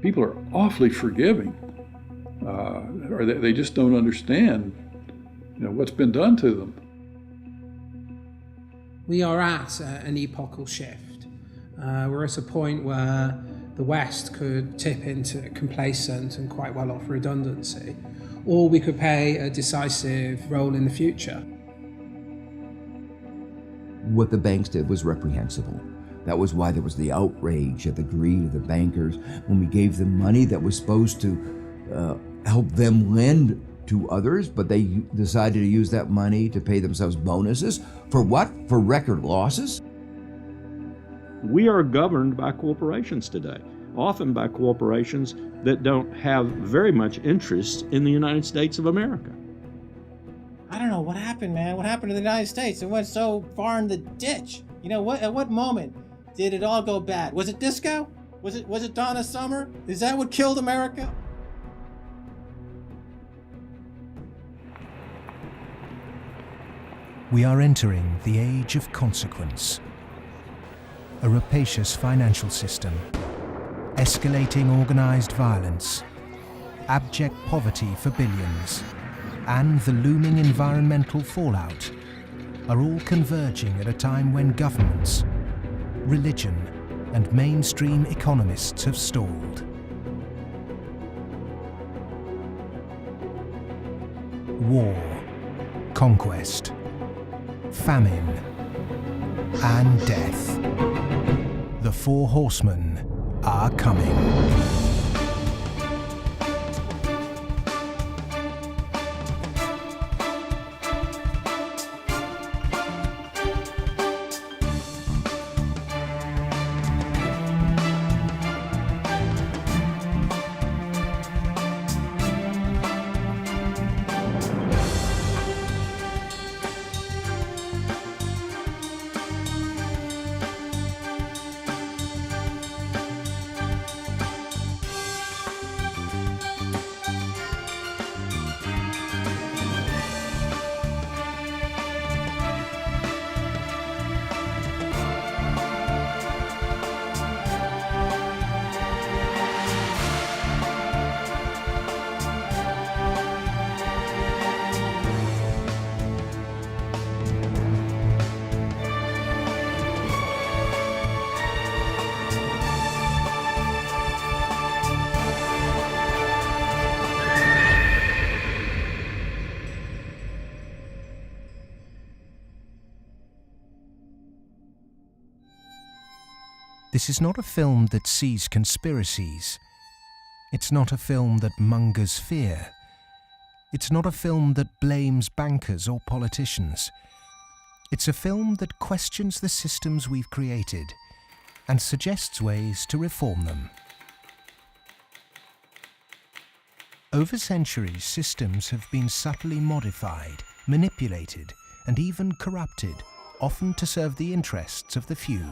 People are awfully forgiving, or they just don't understand, what's been done to them. We are at an epochal shift. We're at a point where the West could tip into complacent and quite well off redundancy, or we could play a decisive role in the future. What the banks did was reprehensible. That was why there was the outrage at the greed of the bankers when we gave them money that was supposed to help them lend to others, but they decided to use that money to pay themselves bonuses. For what? For record losses? We are governed by corporations today, often by corporations that don't have very much interest in the United States of America. I don't know what happened, man. What happened to the United States? It went so far in the ditch. At what moment did it all go bad? Was it disco? Was it Donna Summer? Is that what killed America? We are entering the age of consequence. A rapacious financial system, escalating organized violence, abject poverty for billions, and the looming environmental fallout are all converging at a time when governments, religion, and mainstream economists have stalled. War, conquest, famine, and death. The four horsemen are coming. This is not a film that sees conspiracies. It's not a film that mongers fear. It's not a film that blames bankers or politicians. It's a film that questions the systems we've created and suggests ways to reform them. Over centuries, systems have been subtly modified, manipulated, and even corrupted, often to serve the interests of the few.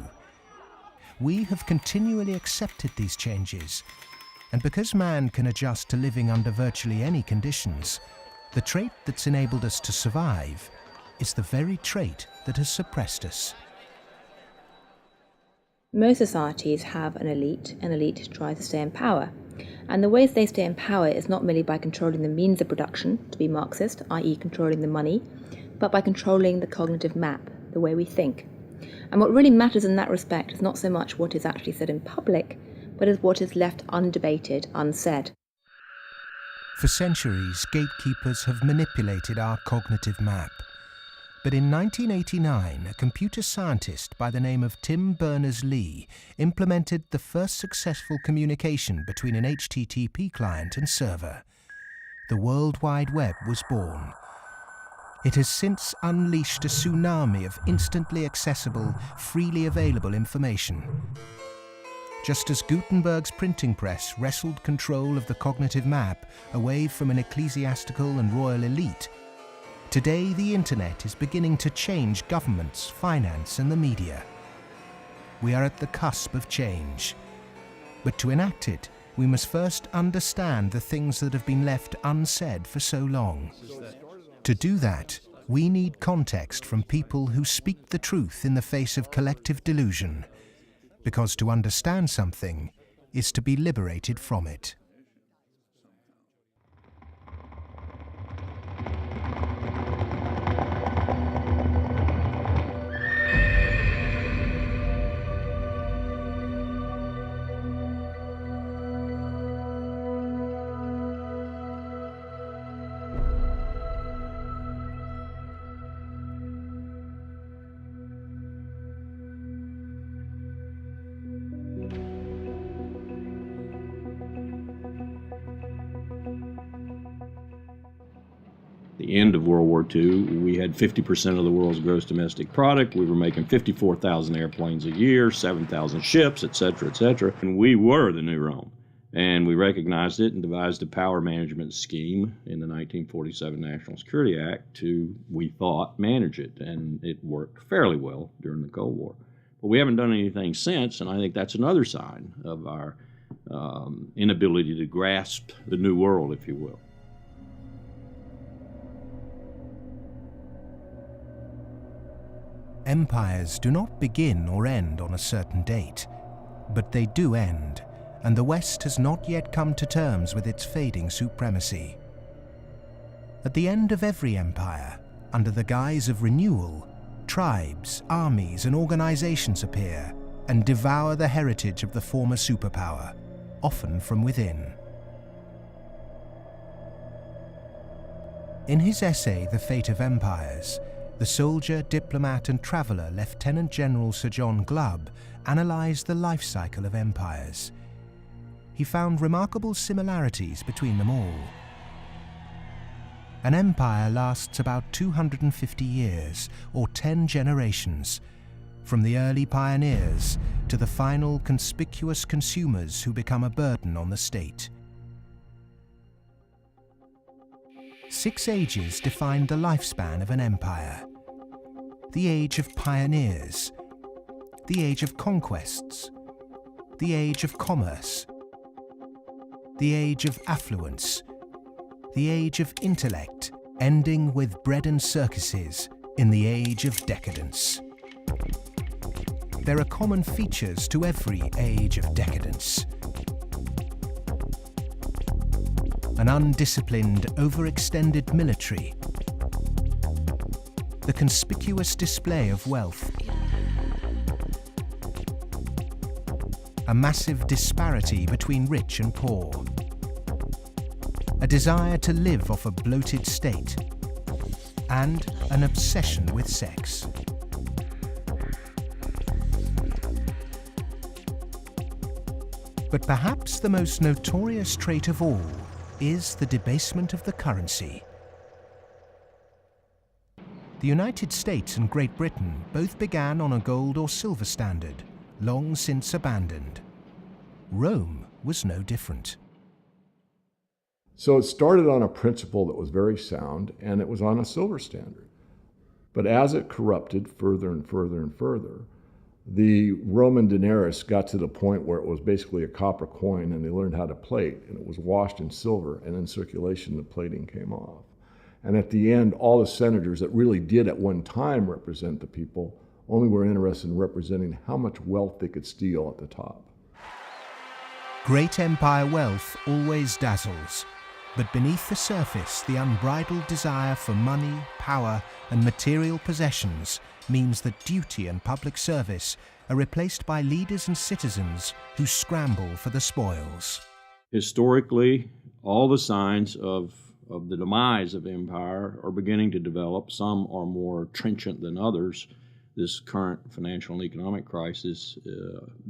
We have continually accepted these changes, and because man can adjust to living under virtually any conditions, the trait that's enabled us to survive is the very trait that has suppressed us. Most societies have an elite tries to stay in power. And the ways they stay in power is not merely by controlling the means of production, to be Marxist, i.e. controlling the money, but by controlling the cognitive map, the way we think. And what really matters in that respect is not so much what is actually said in public, but is what is left undebated, unsaid. For centuries, gatekeepers have manipulated our cognitive map. But in 1989, a computer scientist by the name of Tim Berners-Lee implemented the first successful communication between an HTTP client and server. The World Wide Web was born. It has since unleashed a tsunami of instantly accessible, freely available information. Just as Gutenberg's printing press wrestled control of the cognitive map away from an ecclesiastical and royal elite, today the internet is beginning to change governments, finance, and the media. We are at the cusp of change. But to enact it, we must first understand the things that have been left unsaid for so long. To do that, we need context from people who speak the truth in the face of collective delusion. Because to understand something is to be liberated from it. The end of World War II, we had 50% of the world's gross domestic product. We were making 54,000 airplanes a year, 7,000 ships, et cetera, et cetera. And we were the new Rome. And we recognized it and devised a power management scheme in the 1947 National Security Act to, we thought, manage it. And it worked fairly well during the Cold War. But we haven't done anything since, and I think that's another sign of our inability to grasp the new world, if you will. Empires do not begin or end on a certain date, but they do end, and the West has not yet come to terms with its fading supremacy. At the end of every empire, under the guise of renewal, tribes, armies, and organizations appear and devour the heritage of the former superpower, often from within. In his essay, The Fate of Empires, the soldier, diplomat, and traveller Lieutenant General Sir John Glubb analysed the life cycle of empires. He found remarkable similarities between them all. An empire lasts about 250 years, or 10 generations, from the early pioneers to the final conspicuous consumers who become a burden on the state. 6 ages defined the lifespan of an empire. The age of pioneers, the age of conquests, the age of commerce, the age of affluence, the age of intellect, ending with bread and circuses in the age of decadence. There are common features to every age of decadence. An undisciplined, overextended military, the conspicuous display of wealth, a massive disparity between rich and poor, a desire to live off a bloated state, and an obsession with sex. But perhaps the most notorious trait of all is the debasement of the currency. The United States and Great Britain both began on a gold or silver standard, long since abandoned. Rome was no different. So it started on a principle that was very sound, and it was on a silver standard. But as it corrupted further and further and further, the Roman denarius got to the point where it was basically a copper coin, and they learned how to plate, and it was washed in silver, and in circulation the plating came off. And at the end, all the senators that really did at one time represent the people only were interested in representing how much wealth they could steal at the top. Great empire wealth always dazzles, but beneath the surface, the unbridled desire for money, power, and material possessions means that duty and public service are replaced by leaders and citizens who scramble for the spoils. Historically, all the signs of the demise of empire are beginning to develop. Some are more trenchant than others. This current financial and economic crisis,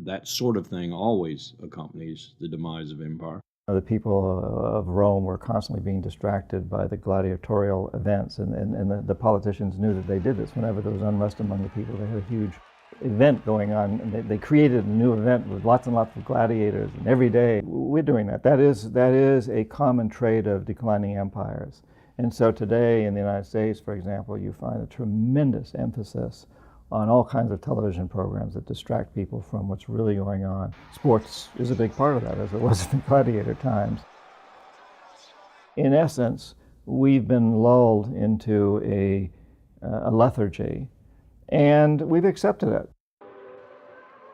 that sort of thing always accompanies the demise of empire. The people of Rome were constantly being distracted by the gladiatorial events, and the politicians knew that they did this. Whenever there was unrest among the people, they had a huge event going on, and they created a new event with lots and lots of gladiators, and every day we're doing that. That is a common trait of declining empires. And so today in the United States, for example, you find a tremendous emphasis on all kinds of television programs that distract people from what's really going on. Sports is a big part of that, as it was in the gladiator times. In essence, we've been lulled into a lethargy, and we've accepted it.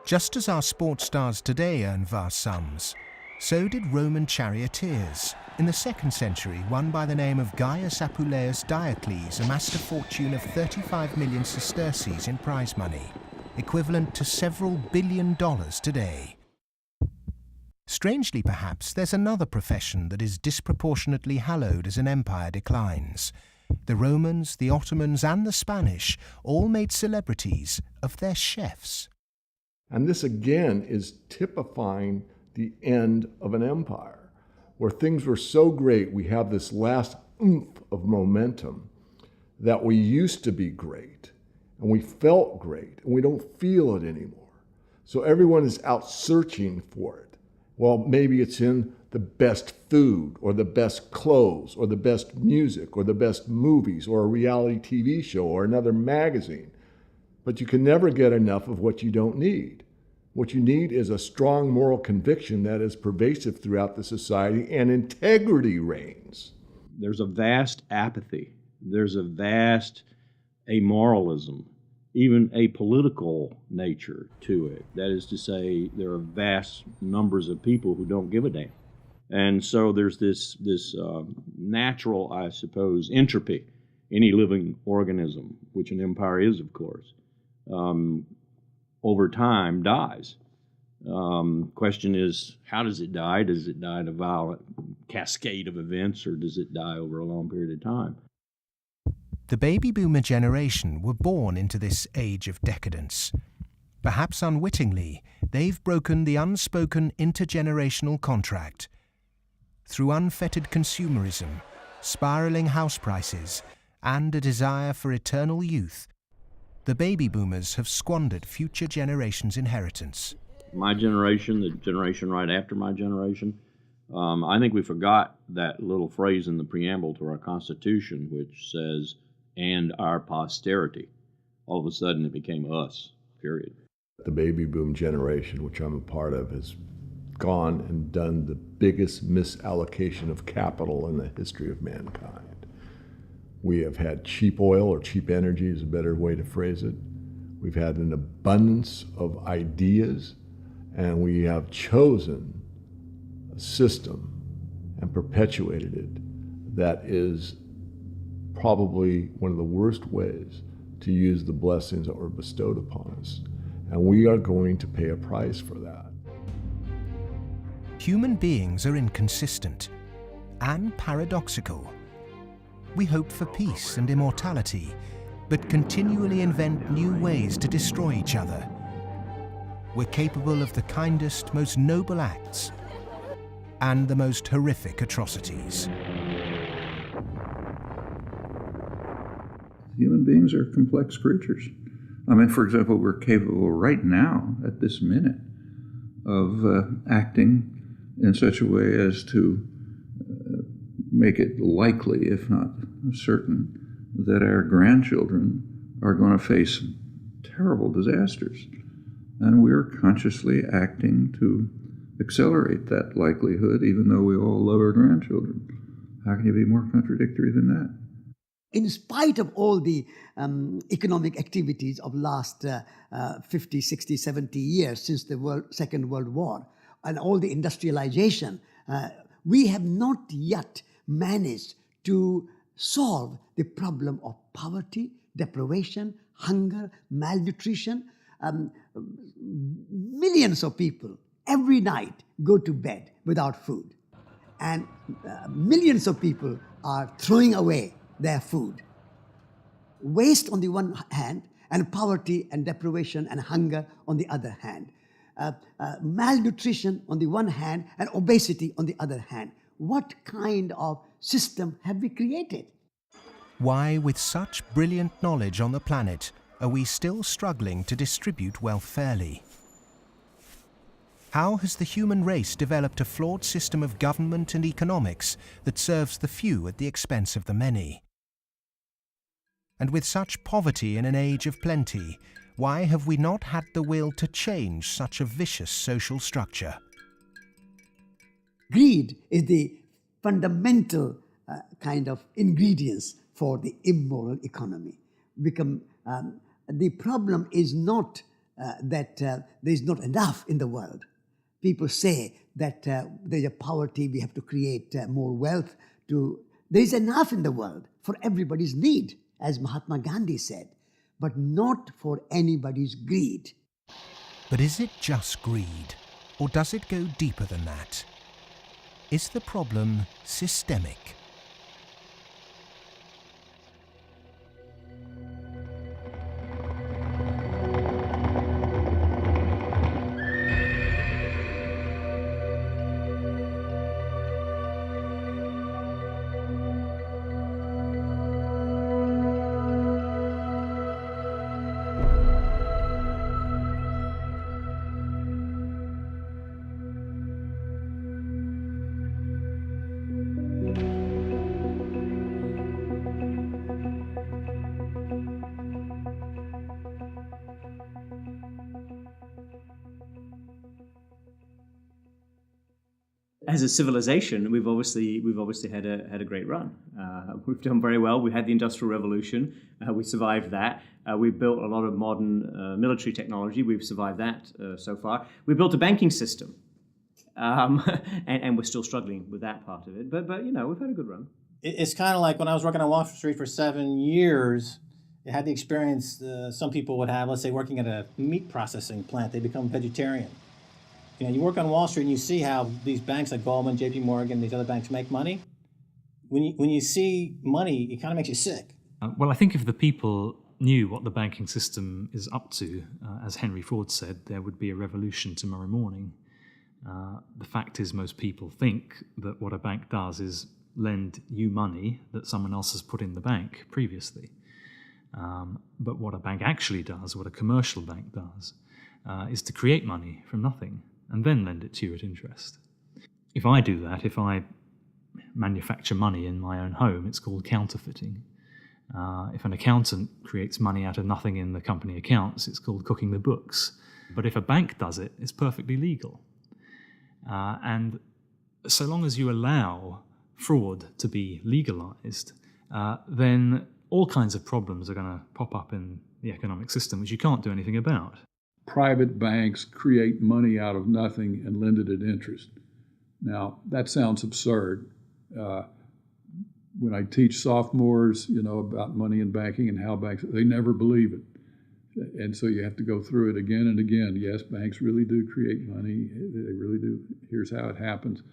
Just as our sports stars today earn vast sums, so did Roman charioteers. In the 2nd century, one by the name of Gaius Apuleius Diocles amassed a fortune of 35 million sesterces in prize money, equivalent to several $1 billion today. Strangely, perhaps, there's another profession that is disproportionately hallowed as an empire declines. The Romans, the Ottomans, and the Spanish all made celebrities of their chefs. And this again is typifying the end of an empire, where things were so great, we have this last oomph of momentum that we used to be great, and we felt great, and we don't feel it anymore. So everyone is out searching for it. Well, maybe it's in the best food, or the best clothes, or the best music, or the best movies, or a reality TV show, or another magazine. But you can never get enough of what you don't need. What you need is a strong moral conviction that is pervasive throughout the society, and integrity reigns. There's a vast apathy. There's a vast amoralism, even a political nature to it. That is to say, there are vast numbers of people who don't give a damn. And so there's this natural, I suppose, entropy. Any living organism, which an empire is, of course, over time dies. Question is, how does it die? Does it die in a violent cascade of events, or does it die over a long period of time? The baby boomer generation were born into this age of decadence. Perhaps unwittingly, they've broken the unspoken intergenerational contract. Through unfettered consumerism, spiraling house prices, and a desire for eternal youth, the baby boomers have squandered future generations' inheritance. My generation, the generation right after my generation, I think we forgot that little phrase in the preamble to our Constitution, which says, "and our posterity." All of a sudden it became us, period. The baby boom generation, which I'm a part of, has gone and done the biggest misallocation of capital in the history of mankind. We have had cheap oil, or cheap energy is a better way to phrase it. We've had an abundance of ideas, and we have chosen a system and perpetuated it that is probably one of the worst ways to use the blessings that were bestowed upon us. And we are going to pay a price for that. Human beings are inconsistent and paradoxical. We hope for peace and immortality, but continually invent new ways to destroy each other. We're capable of the kindest, most noble acts and the most horrific atrocities. Human beings are complex creatures. I mean, for example, we're capable right now, at this minute, of acting in such a way as to make it likely, if not certain, that our grandchildren are going to face terrible disasters. And we're consciously acting to accelerate that likelihood, even though we all love our grandchildren. How can you be more contradictory than that? In spite of all the economic activities of last 50, 60, 70 years since the Second World War, and all the industrialization, we have not yet managed to solve the problem of poverty, deprivation, hunger, malnutrition. Millions of people every night go to bed without food, and millions of people are throwing away their food. Waste on the one hand, and poverty and deprivation and hunger on the other hand. Malnutrition on the one hand, and obesity on the other hand. What kind of system have we created? Why, with such brilliant knowledge on the planet, are we still struggling to distribute wealth fairly? How has the human race developed a flawed system of government and economics that serves the few at the expense of the many? And with such poverty in an age of plenty, why have we not had the will to change such a vicious social structure? Greed is the fundamental kind of ingredients for the immoral economy. The problem is not that there is not enough in the world. People say that there's a poverty, we have to create more wealth. There is enough in the world for everybody's need, as Mahatma Gandhi said, but not for anybody's greed. But is it just greed, or does it go deeper than that? Is the problem systemic? As a civilization, we've obviously had a great run. We've done very well. We had the Industrial Revolution. We survived that. We've built a lot of modern military technology. We've survived that so far. We built a banking system, and we're still struggling with that part of it. But we've had a good run. It's kind of like when I was working on Wall Street for 7 years. I had the experience some people would have. Let's say working at a meat processing plant, they become vegetarian. You work on Wall Street and you see how these banks like Goldman, J.P. Morgan, these other banks make money. When you see money, it kind of makes you sick. Well, I think if the people knew what the banking system is up to, as Henry Ford said, there would be a revolution tomorrow morning. The fact is, most people think that what a bank does is lend you money that someone else has put in the bank previously. But what a bank actually does, what a commercial bank does, is to create money from nothing and then lend it to you at interest. If I do that, if I manufacture money in my own home, it's called counterfeiting. If an accountant creates money out of nothing in the company accounts, it's called cooking the books. But if a bank does it, it's perfectly legal. And so long as you allow fraud to be legalized, then all kinds of problems are going to pop up in the economic system, which you can't do anything about. Private banks create money out of nothing and lend it at interest. Now, that sounds absurd. When I teach sophomores, about money and banking and how banks, they never believe it. And so you have to go through it again and again. Yes, banks really do create money. They really do. Here's how it happens.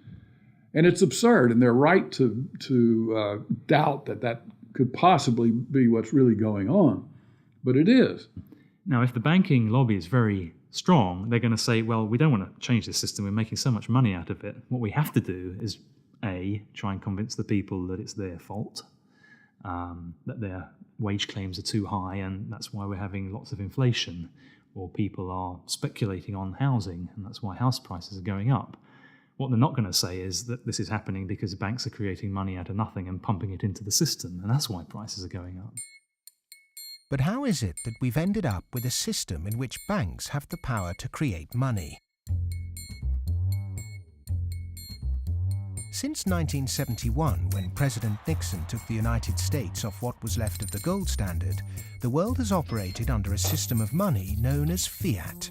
And it's absurd, and they're right to doubt that could possibly be what's really going on. But it is. Now, if the banking lobby is very strong, they're going to say, well, we don't want to change this system. We're making so much money out of it. What we have to do is, A, try and convince the people that it's their fault, that their wage claims are too high, and that's why we're having lots of inflation, or people are speculating on housing, and that's why house prices are going up. What they're not going to say is that this is happening because banks are creating money out of nothing and pumping it into the system, and that's why prices are going up. But how is it that we've ended up with a system in which banks have the power to create money? Since 1971, when President Nixon took the United States off what was left of the gold standard, the world has operated under a system of money known as fiat.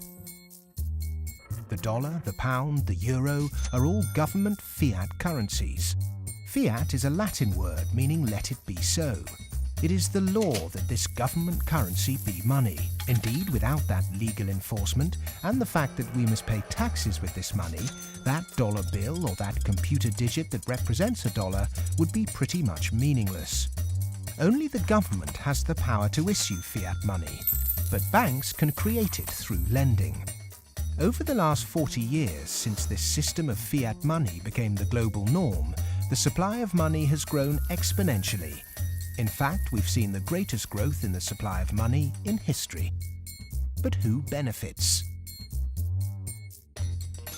The dollar, the pound, the euro are all government fiat currencies. Fiat is a Latin word meaning let it be so. It is the law that this government currency be money. Indeed, without that legal enforcement and the fact that we must pay taxes with this money, that dollar bill or that computer digit that represents a dollar would be pretty much meaningless. Only the government has the power to issue fiat money, but banks can create it through lending. Over the last 40 years, since this system of fiat money became the global norm, the supply of money has grown exponentially. In fact, we've seen the greatest growth in the supply of money in history. But who benefits?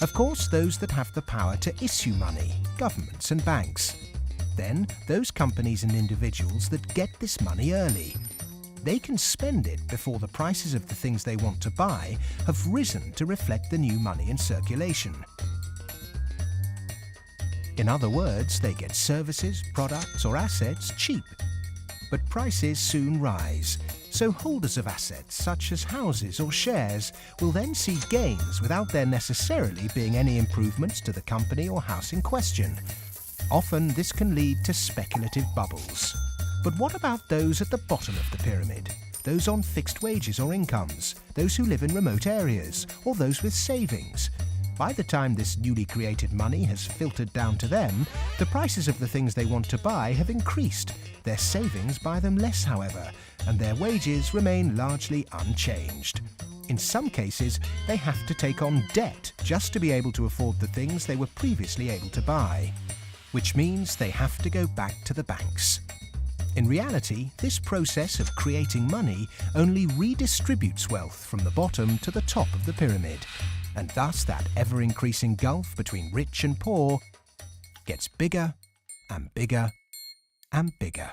Of course, those that have the power to issue money, governments and banks. Then, those companies and individuals that get this money early. They can spend it before the prices of the things they want to buy have risen to reflect the new money in circulation. In other words, they get services, products or assets cheap. but prices soon rise. So holders of assets such as houses or shares will then see gains without there necessarily being any improvements to the company or house in question. Often this can lead to speculative bubbles. But what about those at the bottom of the pyramid? Those on fixed wages or incomes, those who live in remote areas, or those with savings? By the time this newly created money has filtered down to them, the prices of the things they want to buy have increased. Their savings buy them less, however, and their wages remain largely unchanged. In some cases, they have to take on debt just to be able to afford the things they were previously able to buy, which means they have to go back to the banks. In reality, this process of creating money only redistributes wealth from the bottom to the top of the pyramid, and thus that ever-increasing gulf between rich and poor gets bigger and bigger and bigger.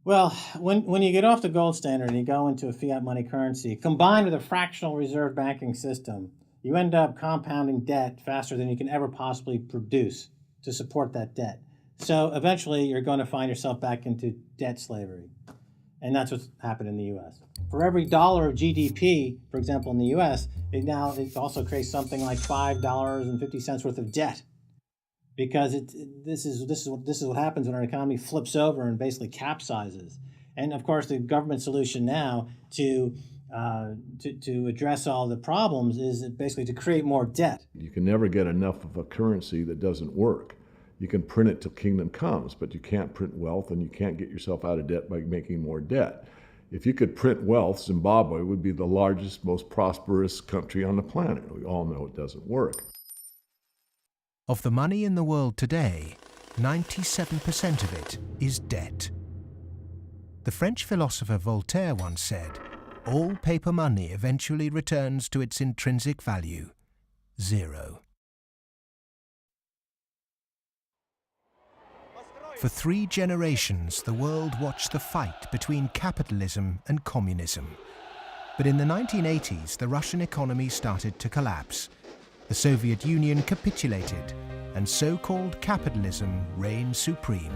Well, when you get off the gold standard and you go into a fiat money currency, combined with a fractional reserve banking system, you end up compounding debt faster than you can ever possibly produce to support that debt. So eventually you're going to find yourself back into debt slavery. And that's what's happened in the U.S. For every dollar of GDP, for example, in the U.S., it also creates something like $5.50 worth of debt. Because this is what happens when our economy flips over and basically capsizes. And of course, the government solution now to address all the problems is basically to create more debt. You can never get enough of a currency that doesn't work. You can print it till kingdom comes, but you can't print wealth, and you can't get yourself out of debt by making more debt. If you could print wealth, Zimbabwe would be the largest, most prosperous country on the planet. We all know it doesn't work. Of the money in the world today, 97% of it is debt. The French philosopher Voltaire once said, "All paper money eventually returns to its intrinsic value, zero." For 3 generations, the world watched the fight between capitalism and communism. But in the 1980s, the Russian economy started to collapse. The Soviet Union capitulated, and so-called capitalism reigned supreme.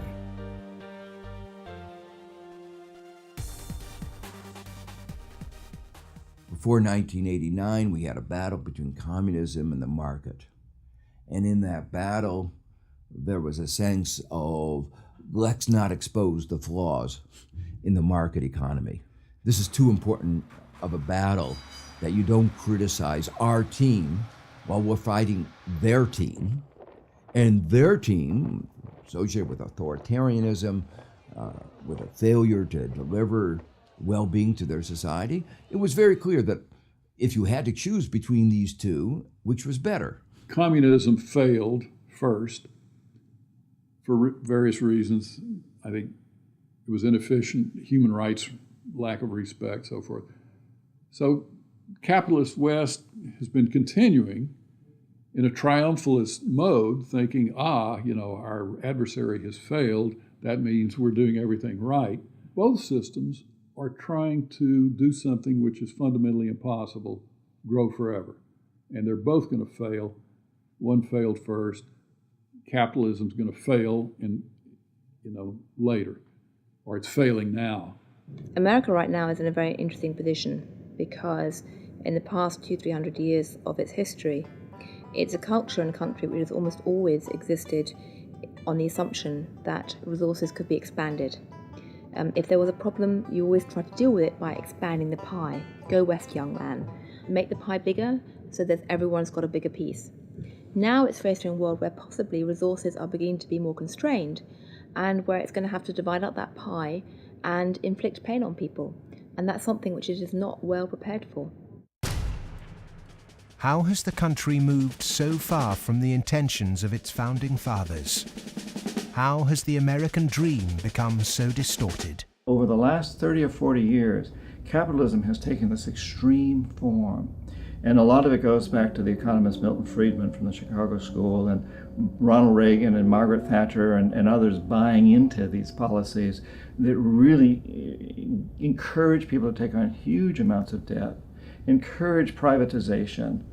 Before 1989, we had a battle between communism and the market. And in that battle, there was a sense of, let's not expose the flaws in the market economy. This is too important of a battle that you don't criticize our team while we're fighting their team. And their team, associated with authoritarianism, with a failure to deliver well-being to their society, it was very clear that if you had to choose between these two, which was better? Communism failed first for various reasons. I think it was inefficient, human rights, lack of respect, so forth. So capitalist West has been continuing in a triumphalist mode, thinking, our adversary has failed. That means we're doing everything right. Both systems are trying to do something which is fundamentally impossible, grow forever. And they're both going to fail. One failed first. Capitalism's going to fail later, or it's failing now. America right now is in a very interesting position because in the past 200-300 years of its history, it's a culture and country which has almost always existed on the assumption that resources could be expanded. If there was a problem, you always try to deal with it by expanding the pie. Go west, young man. Make the pie bigger so that everyone's got a bigger piece. Now it's facing a world where possibly resources are beginning to be more constrained and where it's going to have to divide up that pie and inflict pain on people. And that's something which it is not well prepared for. How has the country moved so far from the intentions of its founding fathers? How has the American dream become so distorted? Over the last 30 or 40 years, capitalism has taken this extreme form. And a lot of it goes back to the economist Milton Friedman from the Chicago School and Ronald Reagan and Margaret Thatcher and others buying into these policies that really encourage people to take on huge amounts of debt, encourage privatization,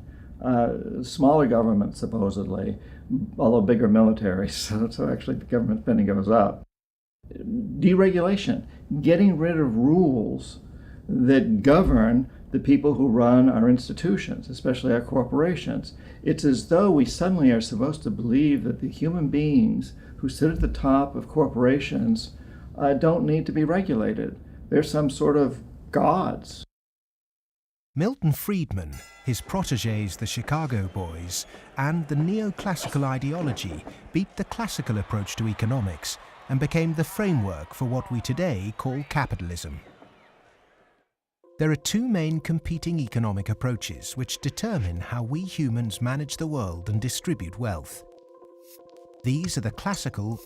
smaller government supposedly, although bigger military, so actually the government spending goes up. Deregulation, getting rid of rules that govern the people who run our institutions, especially our corporations. It's as though we suddenly are supposed to believe that the human beings who sit at the top of corporations don't need to be regulated. They're some sort of gods. Milton Friedman, his protégés the Chicago Boys, and the neoclassical ideology beat the classical approach to economics and became the framework for what we today call capitalism. There are two main competing economic approaches which determine how we humans manage the world and distribute wealth. These are the classical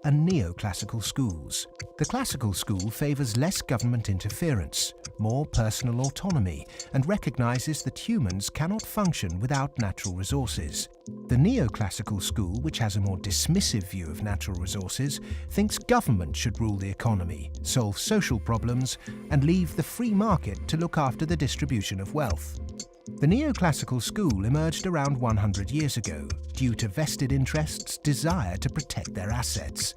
and neoclassical schools. The classical school favours less government interference, more personal autonomy, and recognises that humans cannot function without natural resources. The neoclassical school, which has a more dismissive view of natural resources, thinks government should rule the economy, solve social problems, and leave the free market to look after the distribution of wealth. The neoclassical school emerged around 100 years ago due to vested interests' desire to protect their assets.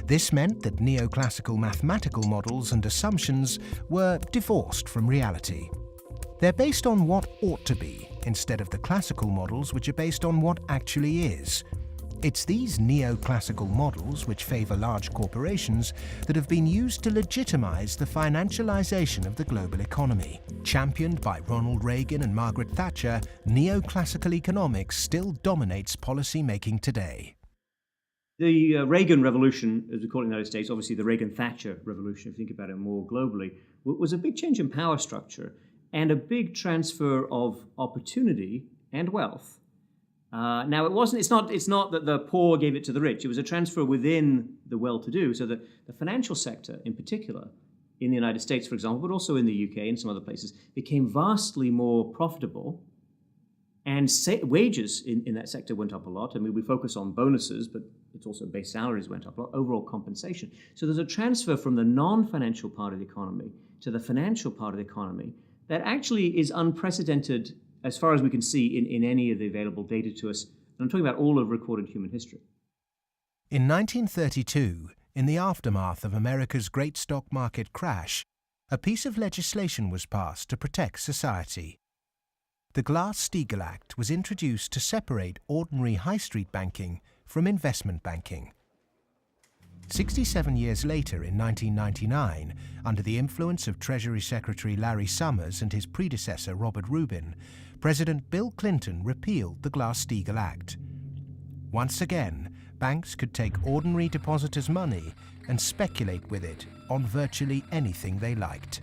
This meant that neoclassical mathematical models and assumptions were divorced from reality. They're based on what ought to be, instead of the classical models which are based on what actually is. It's these neoclassical models, which favour large corporations, that have been used to legitimise the financialisation of the global economy. Championed by Ronald Reagan and Margaret Thatcher, neoclassical economics still dominates policy making today. The Reagan Revolution, as we call it in the United States, obviously the Reagan-Thatcher Revolution, if you think about it more globally, was a big change in power structure and a big transfer of opportunity and wealth. Now, it's not that the poor gave it to the rich. It was a transfer within the well-to-do. So the financial sector, in particular, in the United States, for example, but also in the UK and some other places, became vastly more profitable. And wages in that sector went up a lot. I mean, we focus on bonuses, but it's also base salaries went up a lot, overall compensation. So there's a transfer from the non-financial part of the economy to the financial part of the economy that actually is unprecedented as far as we can see in any of the available data to us. And I'm talking about all of recorded human history. In 1932, in the aftermath of America's great stock market crash, a piece of legislation was passed to protect society. The Glass-Steagall Act was introduced to separate ordinary high street banking from investment banking. 67 years later, in 1999, under the influence of Treasury Secretary Larry Summers and his predecessor Robert Rubin, President Bill Clinton repealed the Glass-Steagall Act. Once again, banks could take ordinary depositors' money and speculate with it on virtually anything they liked.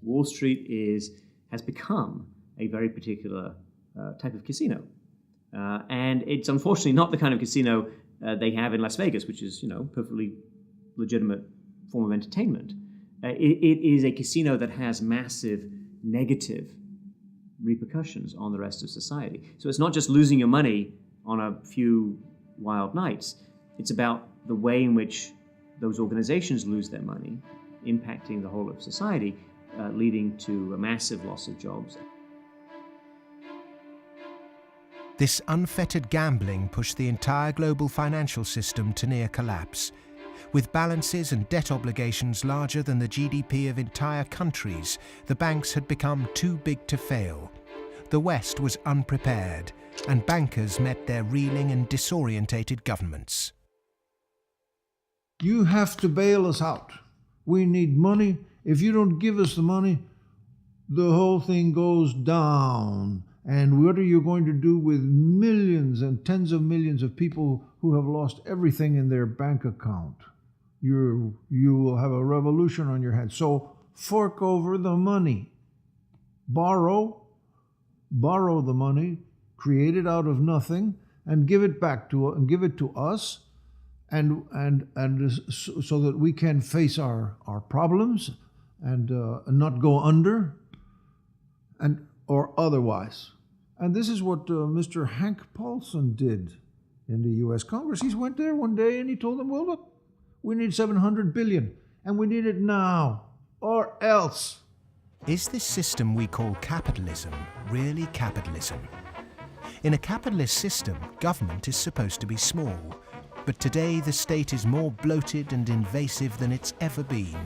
Wall Street has become a very particular type of casino. And it's unfortunately not the kind of casino they have in Las Vegas, which is, perfectly legitimate form of entertainment. It is a casino that has massive negative repercussions on the rest of society. So it's not just losing your money on a few wild nights. It's about the way in which those organizations lose their money, impacting the whole of society, leading to a massive loss of jobs. This unfettered gambling pushed the entire global financial system to near collapse. With balances and debt obligations larger than the GDP of entire countries, the banks had become too big to fail. The West was unprepared, and bankers met their reeling and disorientated governments. You have to bail us out. We need money. If you don't give us the money, the whole thing goes down. And what are you going to do with millions and tens of millions of people who have lost everything in their bank account? You will have a revolution on your hands. So fork over the money. Borrow the money, create it out of nothing, and give it back to us, and so that we can face our problems and not go under, or otherwise. And this is what Mr. Hank Paulson did in the U.S. Congress. He went there one day and he told them, well, look, we need $700 billion, and we need it now, or else. Is this system we call capitalism really capitalism? In a capitalist system, government is supposed to be small. But today the state is more bloated and invasive than it's ever been.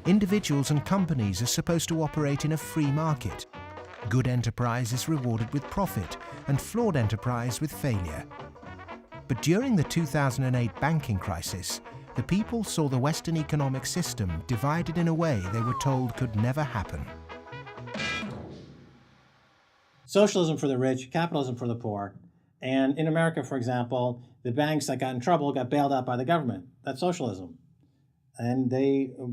Individuals and companies are supposed to operate in a free market. Good enterprise is rewarded with profit, and flawed enterprise with failure. But during the 2008 banking crisis, the people saw the Western economic system divided in a way they were told could never happen. Socialism for the rich, capitalism for the poor. And in America, for example, the banks that got in trouble got bailed out by the government. That's socialism. And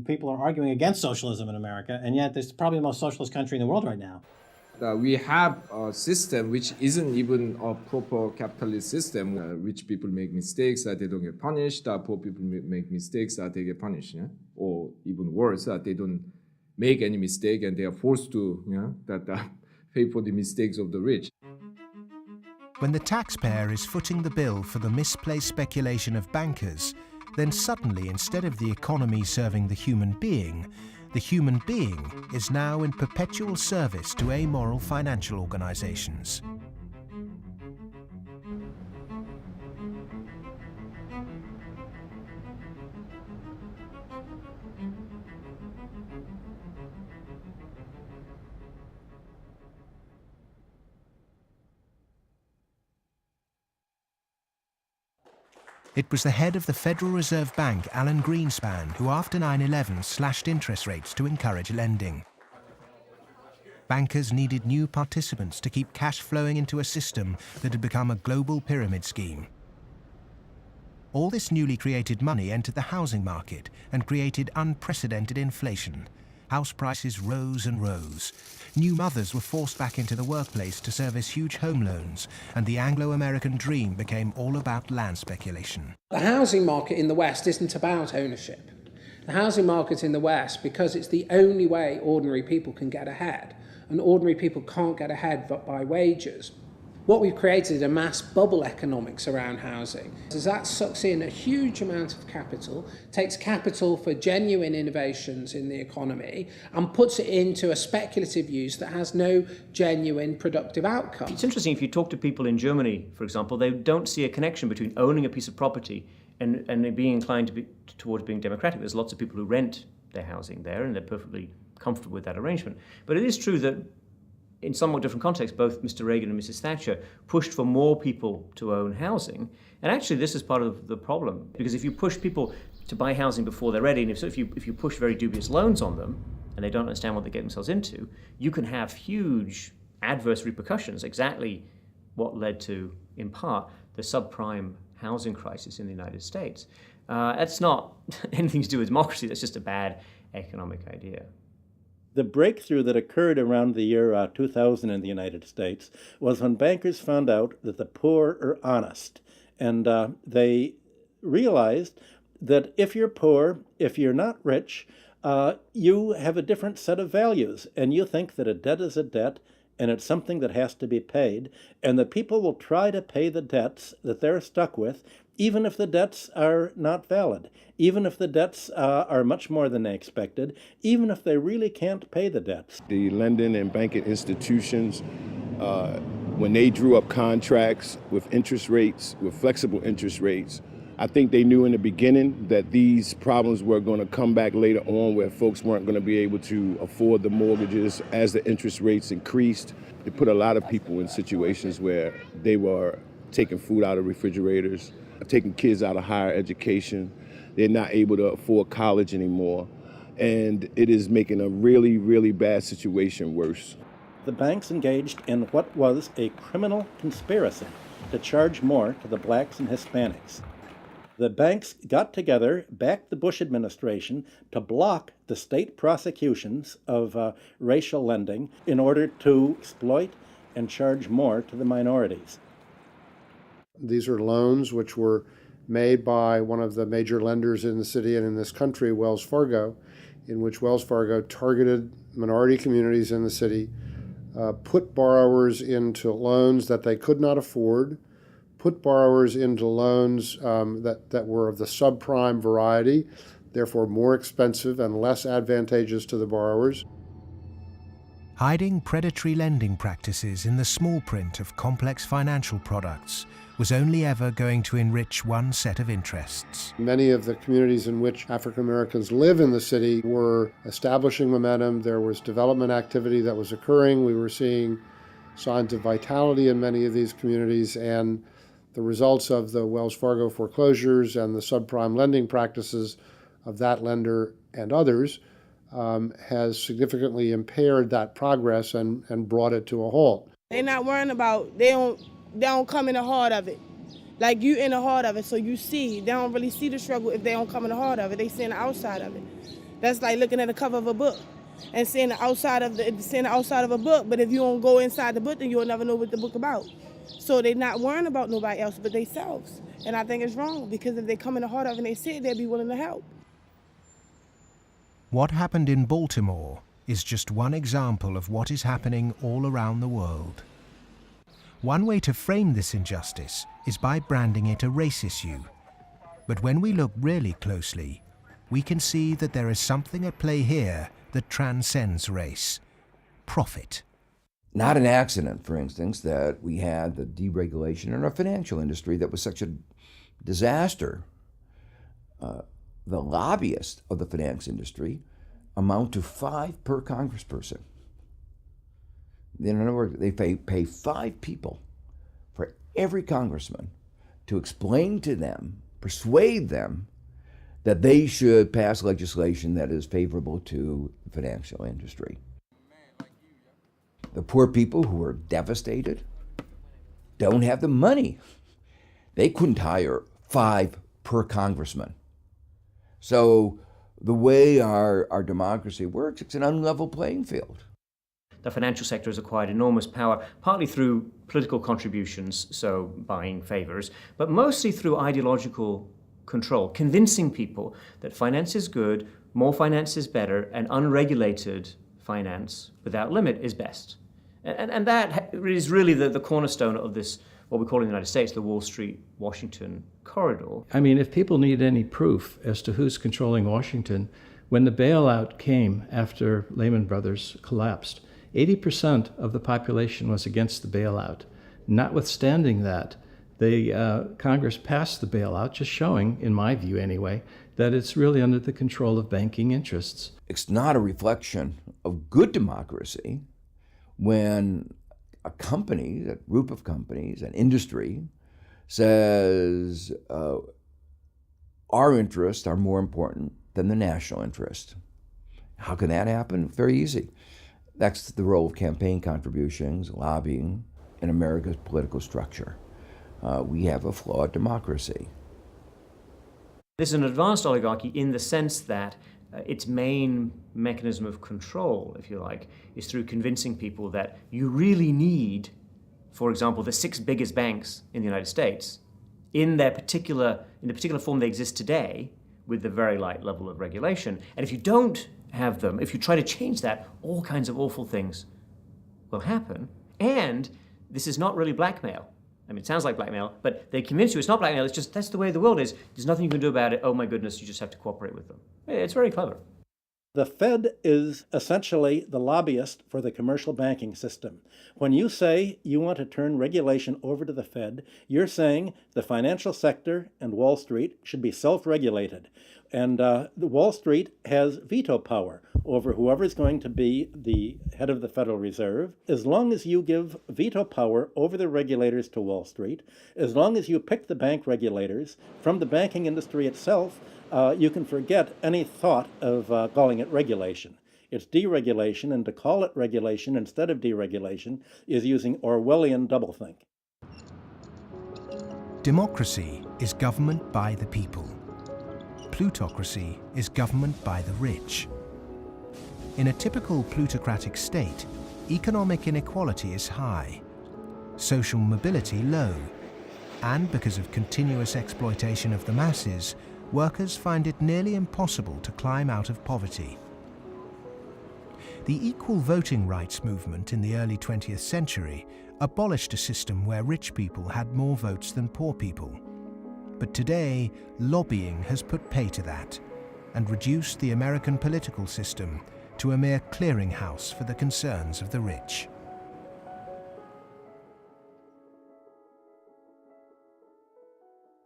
people are arguing against socialism in America, and yet it's probably the most socialist country in the world right now. We have a system which isn't even a proper capitalist system. Rich people make mistakes, they don't get punished. Poor people make mistakes, they get punished. Yeah? Or even worse, they don't make any mistake and they are forced to pay for the mistakes of the rich. When the taxpayer is footing the bill for the misplaced speculation of bankers, then suddenly, instead of the economy serving the human being is now in perpetual service to amoral financial organizations. It was the head of the Federal Reserve Bank, Alan Greenspan, who after 9/11 slashed interest rates to encourage lending. Bankers needed new participants to keep cash flowing into a system that had become a global pyramid scheme. All this newly created money entered the housing market and created unprecedented inflation. House prices rose and rose. New mothers were forced back into the workplace to service huge home loans, and the Anglo-American dream became all about land speculation. The housing market in the West isn't about ownership. The housing market in the West, because it's the only way ordinary people can get ahead, and ordinary people can't get ahead but by wages. What we've created is a mass bubble economics around housing. As that sucks in a huge amount of capital, takes capital for genuine innovations in the economy, and puts it into a speculative use that has no genuine productive outcome. It's interesting, if you talk to people in Germany, for example, they don't see a connection between owning a piece of property and being inclined towards being democratic. There's lots of people who rent their housing there, and they're perfectly comfortable with that arrangement. But it is true that in somewhat different contexts, both Mr. Reagan and Mrs. Thatcher pushed for more people to own housing. And actually, this is part of the problem, because if you push people to buy housing before they're ready, and if you push very dubious loans on them, and they don't understand what they get themselves into, you can have huge adverse repercussions, exactly what led to, in part, the subprime housing crisis in the United States. That's not anything to do with democracy, that's just a bad economic idea. The breakthrough that occurred around the year 2000 in the United States was when bankers found out that the poor are honest. And they realized that if you're poor, if you're not rich, you have a different set of values. And you think that a debt is a debt, and it's something that has to be paid. And that people will try to pay the debts that they're stuck with, even if the debts are not valid, even if the debts are much more than they expected, even if they really can't pay the debts. The lending and banking institutions, when they drew up contracts with interest rates, with flexible interest rates, I think they knew in the beginning that these problems were going to come back later on, where folks weren't going to be able to afford the mortgages as the interest rates increased. It put a lot of people in situations where they were taking food out of refrigerators, taking kids out of higher education. They're not able to afford college anymore. And it is making a really, really bad situation worse. The banks engaged in what was a criminal conspiracy to charge more to the blacks and Hispanics. The banks got together, backed the Bush administration to block the state prosecutions of racial lending in order to exploit and charge more to the minorities. These are loans which were made by one of the major lenders in the city and in this country, Wells Fargo, in which Wells Fargo targeted minority communities in the city, put borrowers into loans that they could not afford, put borrowers into loans that were of the subprime variety, therefore more expensive and less advantageous to the borrowers. Hiding predatory lending practices in the small print of complex financial products was only ever going to enrich one set of interests. Many of the communities in which African Americans live in the city were establishing momentum. There was development activity that was occurring. We were seeing signs of vitality in many of these communities, and the results of the Wells Fargo foreclosures and the subprime lending practices of that lender and others has significantly impaired that progress and brought it to a halt. They're not worrying about, they don't come in the heart of it. Like, you in the heart of it, so you see. They don't really see the struggle if they don't come in the heart of it. They see the outside of it. That's like looking at the cover of a book and seeing the outside of a book, but if you don't go inside the book, then you'll never know what the book about. So they're not worrying about nobody else but themselves. And I think it's wrong, because if they come in the heart of it and they see it, they'll be willing to help. What happened in Baltimore is just one example of what is happening all around the world. One way to frame this injustice is by branding it a race issue. But when we look really closely, we can see that there is something at play here that transcends race: profit. Not an accident, for instance, that we had the deregulation in our financial industry that was such a disaster. The lobbyists of the finance industry amount to 5 per congressperson. In other words, they pay 5 people for every congressman to explain to them, persuade them, that they should pass legislation that is favorable to the financial industry. The poor people who are devastated don't have the money. They couldn't hire 5 per congressman. So the way our democracy works, it's an unlevel playing field. The financial sector has acquired enormous power, partly through political contributions, so buying favors, but mostly through ideological control, convincing people that finance is good, more finance is better, and unregulated finance without limit is best. And that is really the cornerstone of this, what we call in the United States, the Wall Street-Washington corridor. I mean, if people need any proof as to who's controlling Washington, when the bailout came after Lehman Brothers collapsed, 80% of the population was against the bailout. Notwithstanding that, Congress passed the bailout, just showing, in my view anyway, that it's really under the control of banking interests. It's not a reflection of good democracy when a company, a group of companies, an industry, says our interests are more important than the national interest. How can that happen? Very easy. That's the role of campaign contributions, lobbying, in America's political structure. We have a flawed democracy. This is an advanced oligarchy in the sense that its main mechanism of control, if you like, is through convincing people that you really need, for example, the 6 biggest banks in the United States in the particular form they exist today, with the very light level of regulation. And if you don't have them, if you try to change that, all kinds of awful things will happen. And this is not really blackmail. I mean, it sounds like blackmail, but they convince you it's not blackmail, it's just that's the way the world is. There's nothing you can do about it. Oh my goodness, you just have to cooperate with them. It's very clever. The Fed is essentially the lobbyist for the commercial banking system. When you say you want to turn regulation over to the Fed, you're saying the financial sector and Wall Street should be self-regulated. And the Wall Street has veto power over whoever is going to be the head of the Federal Reserve. As long as you give veto power over the regulators to Wall Street, as long as you pick the bank regulators from the banking industry itself, you can forget any thought of calling it regulation. It's deregulation, and to call it regulation instead of deregulation is using Orwellian doublethink. Democracy is government by the people. Plutocracy is government by the rich. In a typical plutocratic state, economic inequality is high, social mobility low, and because of continuous exploitation of the masses, workers find it nearly impossible to climb out of poverty. The equal voting rights movement in the early 20th century abolished a system where rich people had more votes than poor people. But today, lobbying has put pay to that and reduced the American political system to a mere clearinghouse for the concerns of the rich.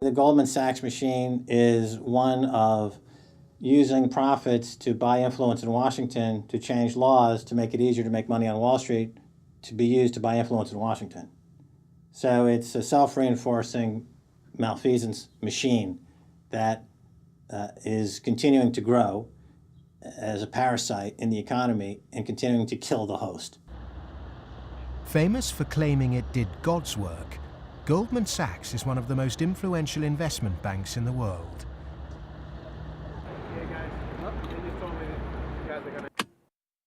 The Goldman Sachs machine is one of using profits to buy influence in Washington to change laws to make it easier to make money on Wall Street, to be used to buy influence in Washington. So it's a self-reinforcing malfeasance machine that is continuing to grow as a parasite in the economy and continuing to kill the host. Famous for claiming it did God's work, Goldman Sachs is one of the most influential investment banks in the world.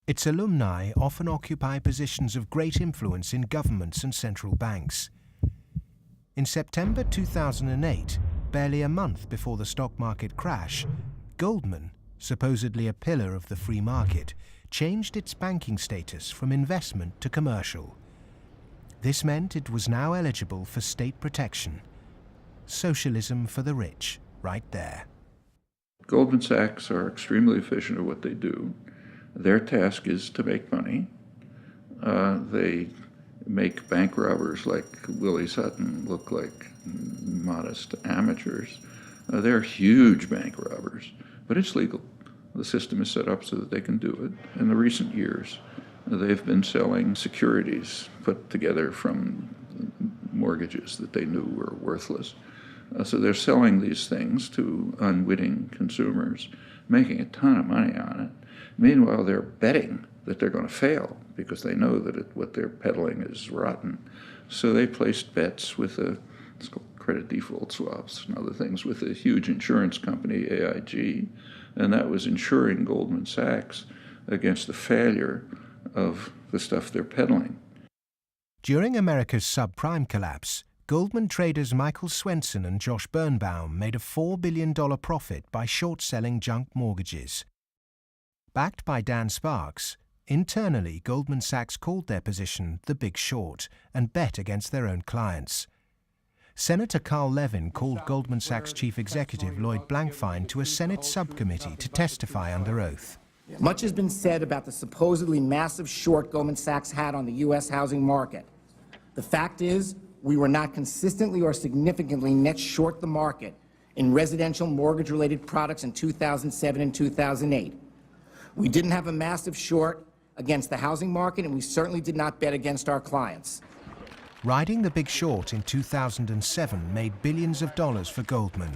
Its alumni often occupy positions of great influence in governments and central banks. In September 2008, barely a month before the stock market crash, Goldman, supposedly a pillar of the free market, changed its banking status from investment to commercial. This meant it was now eligible for state protection. Socialism for the rich, right there. Goldman Sachs are extremely efficient at what they do. Their task is to make money. They make bank robbers like Willie Sutton look like modest amateurs. They're huge bank robbers, but it's legal. The system is set up so that they can do it. In the recent years, they've been selling securities put together from mortgages that they knew were worthless. So they're selling these things to unwitting consumers, making a ton of money on it. Meanwhile, they're betting that they're going to fail because they know that what they're peddling is rotten. So they placed bets with it's called credit default swaps and other things with a huge insurance company, AIG, and that was insuring Goldman Sachs against the failure of the stuff they're peddling. During America's subprime collapse, Goldman traders Michael Swenson and Josh Birnbaum made a $4 billion profit by short-selling junk mortgages. Backed by Dan Sparks, internally Goldman Sachs called their position the Big Short and bet against their own clients. Senator Carl Levin called Goldman Sachs chief executive Lloyd Blankfein to a Senate subcommittee to testify under oath. Much has been said about the supposedly massive short Goldman Sachs had on the U.S. housing market. The fact is, we were not consistently or significantly net short the market in residential mortgage-related products in 2007 and 2008. We didn't have a massive short against the housing market, and we certainly did not bet against our clients. Riding the Big Short in 2007 made billions of dollars for Goldman.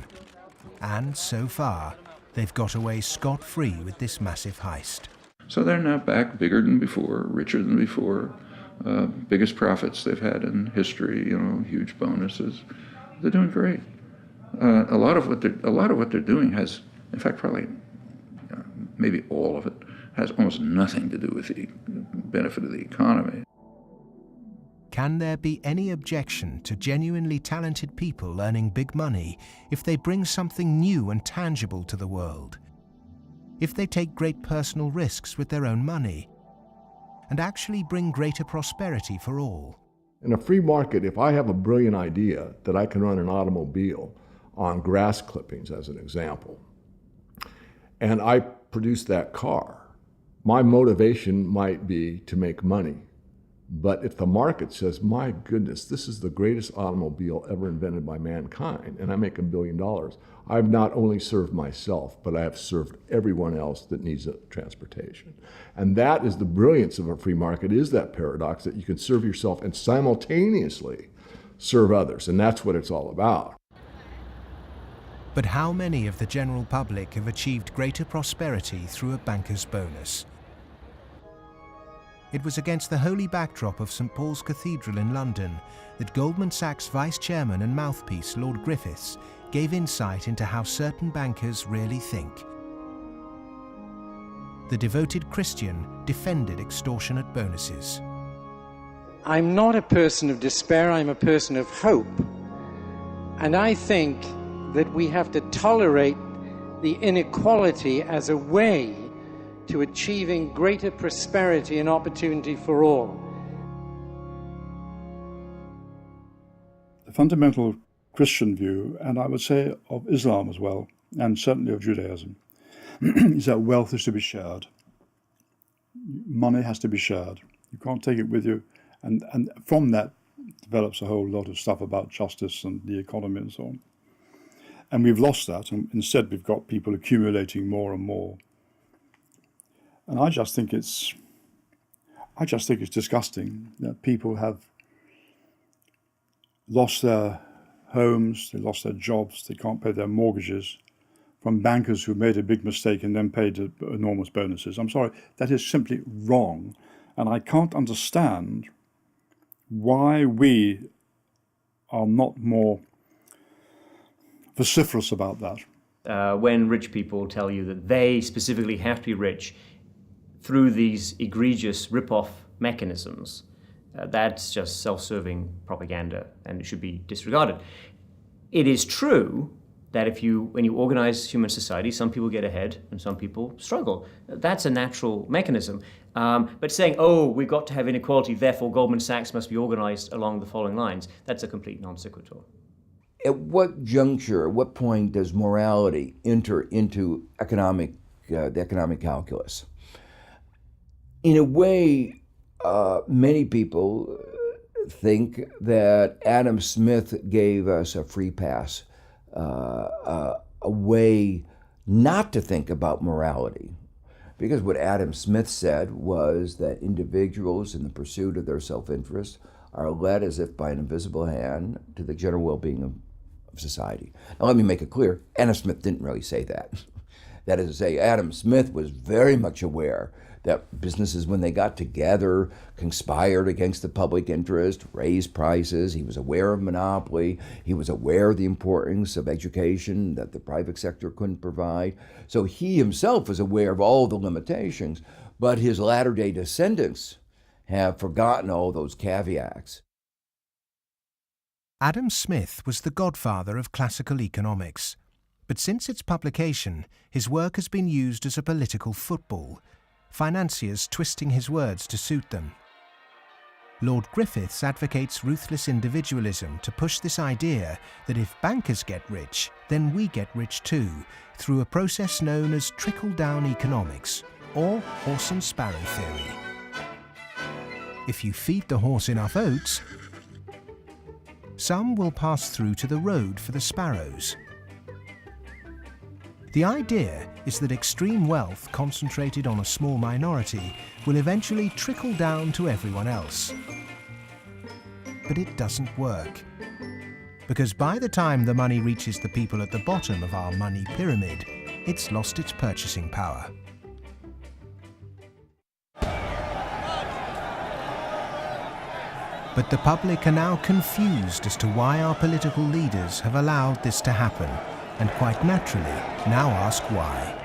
And so far, they've got away scot-free with this massive heist. So they're now back bigger than before, richer than before, biggest profits they've had in history, huge bonuses. They're doing great. A lot of what they're doing has, in fact, probably maybe all of it, has almost nothing to do with the benefit of the economy. Can there be any objection to genuinely talented people earning big money if they bring something new and tangible to the world? If they take great personal risks with their own money and actually bring greater prosperity for all? In a free market, if I have a brilliant idea that I can run an automobile on grass clippings, as an example, and I produce that car, my motivation might be to make money. But if the market says, my goodness, this is the greatest automobile ever invented by mankind, and I make $1 billion, I've not only served myself, but I have served everyone else that needs transportation. And that is the brilliance of a free market, is that paradox that you can serve yourself and simultaneously serve others. And that's what it's all about. But how many of the general public have achieved greater prosperity through a banker's bonus? It was against the holy backdrop of St. Paul's Cathedral in London that Goldman Sachs vice chairman and mouthpiece Lord Griffiths gave insight into how certain bankers really think. The devoted Christian defended extortionate bonuses. I'm not a person of despair, I'm a person of hope. And I think that we have to tolerate the inequality as a way to achieving greater prosperity and opportunity for all. The fundamental Christian view, and I would say of Islam as well, and certainly of Judaism, is that wealth is to be shared. money has to be shared. You can't take it with you. And from that develops a whole lot of stuff about justice and the economy and so on. And we've lost that, and instead we've got people accumulating more and more. And I just think it's disgusting that people have lost their homes, they lost their jobs, they can't pay their mortgages from bankers who made a big mistake and then paid enormous bonuses. I'm sorry, that is simply wrong. And I can't understand why we are not more vociferous about that. When rich people tell you that they specifically have to be rich through these egregious rip-off mechanisms, that's just self-serving propaganda, and it should be disregarded. It is true that when you organize human society, some people get ahead and some people struggle. That's a natural mechanism. But saying, oh, we've got to have inequality, therefore Goldman Sachs must be organized along the following lines, that's a complete non sequitur. At what juncture, at what point does morality enter into the economic calculus? In a way, many people think that Adam Smith gave us a free pass, a way not to think about morality. Because what Adam Smith said was that individuals in the pursuit of their self-interest are led as if by an invisible hand to the general well-being of society. Now let me make it clear, Adam Smith didn't really say that. That is to say, Adam Smith was very much aware that businesses, when they got together, conspired against the public interest, raised prices. He was aware of monopoly. He was aware of the importance of education that the private sector couldn't provide. So he himself was aware of all the limitations, but his latter-day descendants have forgotten all those caveats. Adam Smith was the godfather of classical economics, but since its publication, his work has been used as a political football, financiers twisting his words to suit them. Lord Griffiths advocates ruthless individualism to push this idea that if bankers get rich, then we get rich too, through a process known as trickle-down economics, or horse and sparrow theory. If you feed the horse enough oats, some will pass through to the road for the sparrows. The idea is that extreme wealth concentrated on a small minority will eventually trickle down to everyone else. But it doesn't work. Because by the time the money reaches the people at the bottom of our money pyramid, it's lost its purchasing power. But the public are now confused as to why our political leaders have allowed this to happen, and quite naturally now ask why.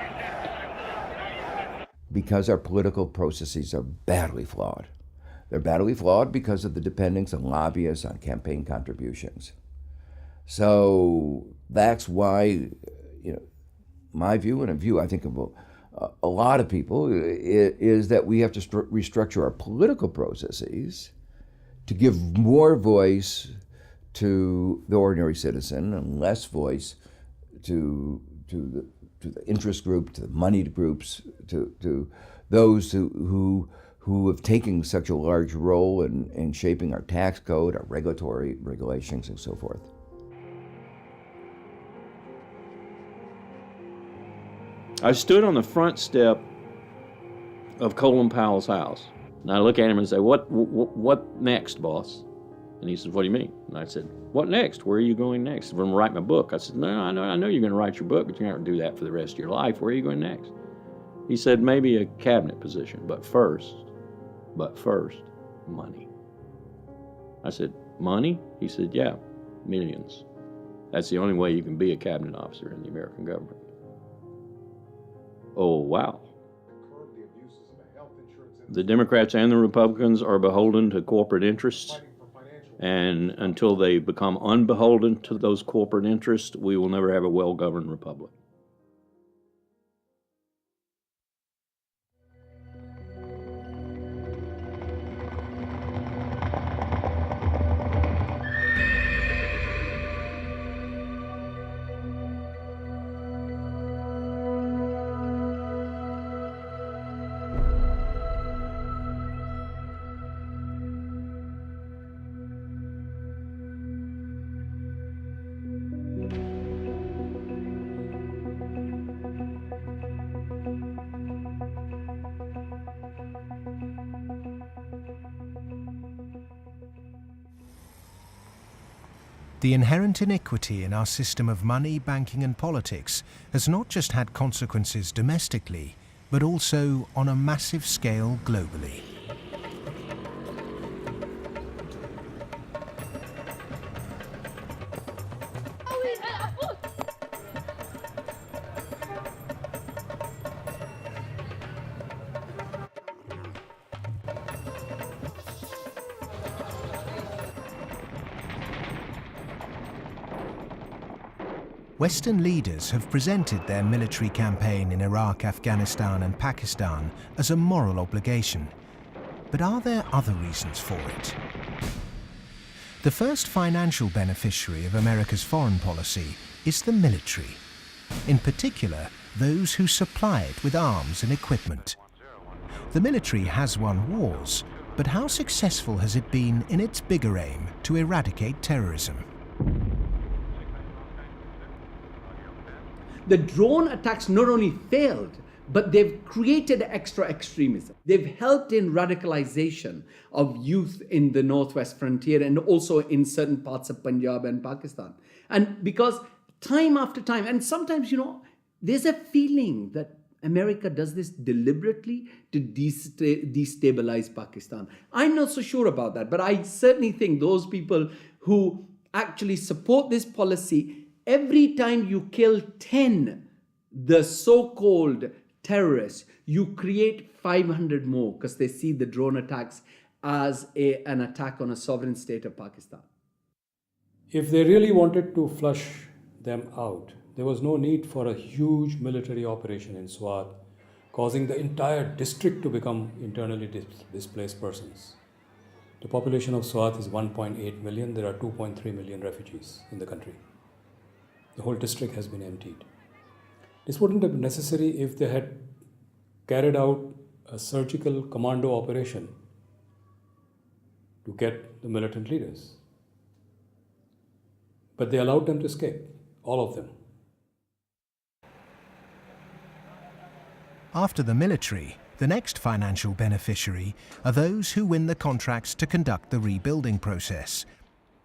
Because our political processes are badly flawed. They're badly flawed because of the dependence on lobbyists, on campaign contributions. So that's why, my view, and a view I think of a lot of people, is that we have to restructure our political processes to give more voice to the ordinary citizen and less voice to the interest group, to the moneyed groups, to those who have taken such a large role in shaping our tax code, our regulatory regulations, and so forth. I stood on the front step of Colin Powell's house, and I look at him and say, what next, boss? And he said, what do you mean? And I said, what next? Where are you going next? I'm going to write my book. I said, no, I know you're going to write your book, but you're not going to do that for the rest of your life. Where are you going next? He said, maybe a cabinet position, but first, money. I said, money? He said, yeah, millions. That's the only way you can be a cabinet officer in the American government. Oh, wow. The Democrats and the Republicans are beholden to corporate interests. And until they become unbeholden to those corporate interests, we will never have a well-governed republic. The inherent iniquity in our system of money, banking and politics has not just had consequences domestically, but also on a massive scale globally. Western leaders have presented their military campaign in Iraq, Afghanistan and Pakistan as a moral obligation. But are there other reasons for it? The first financial beneficiary of America's foreign policy is the military. In particular, those who supply it with arms and equipment. The military has won wars, but how successful has it been in its bigger aim to eradicate terrorism? The drone attacks not only failed, but they've created extra extremism. They've helped in radicalization of youth in the northwest frontier and also in certain parts of Punjab and Pakistan. And because time after time, and sometimes, there's a feeling that America does this deliberately to destabilize Pakistan. I'm not so sure about that, but I certainly think those people who actually support this policy, every time you kill 10, the so-called terrorists, you create 500 more because they see the drone attacks as an attack on a sovereign state of Pakistan. If they really wanted to flush them out, there was no need for a huge military operation in Swat, causing the entire district to become internally displaced persons. The population of Swat is 1.8 million. There are 2.3 million refugees in the country. The whole district has been emptied. This wouldn't have been necessary if they had carried out a surgical commando operation to get the militant leaders. But they allowed them to escape, all of them. After the military, the next financial beneficiary are those who win the contracts to conduct the rebuilding process.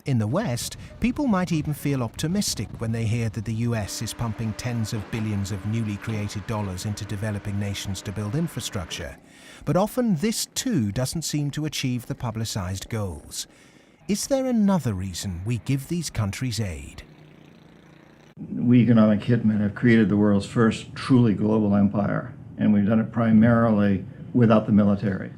In the West, people might even feel optimistic when they hear that the US is pumping tens of billions of newly created dollars into developing nations to build infrastructure. But often this too doesn't seem to achieve the publicized goals. Is there another reason we give these countries aid? We economic hitmen have created the world's first truly global empire, and we've done it primarily without the military.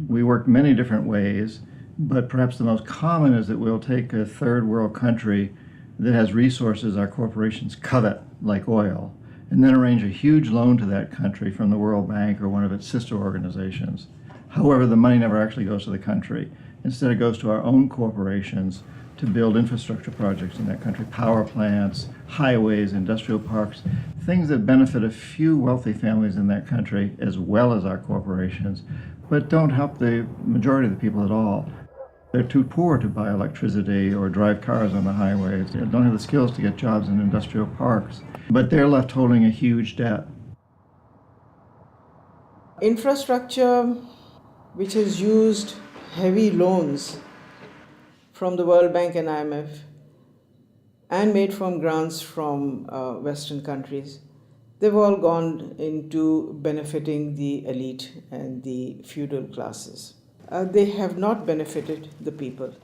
We work many different ways, but perhaps the most common is that we'll take a third world country that has resources our corporations covet, like oil, and then arrange a huge loan to that country from the World Bank or one of its sister organizations. However, the money never actually goes to the country. Instead, it goes to our own corporations to build infrastructure projects in that country, power plants, highways, industrial parks, things that benefit a few wealthy families in that country as well as our corporations, but don't help the majority of the people at all. They're too poor to buy electricity or drive cars on the highways. They don't have the skills to get jobs in industrial parks, but they're left holding a huge debt. Infrastructure, which has used heavy loans from the World Bank and IMF and made from grants from Western countries, they've all gone into benefiting the elite and the feudal classes. They have not benefited the people.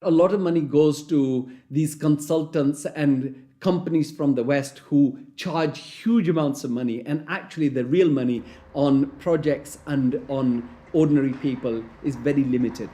A lot of money goes to these consultants and companies from the West who charge huge amounts of money, and actually the real money on projects and on ordinary people is very limited.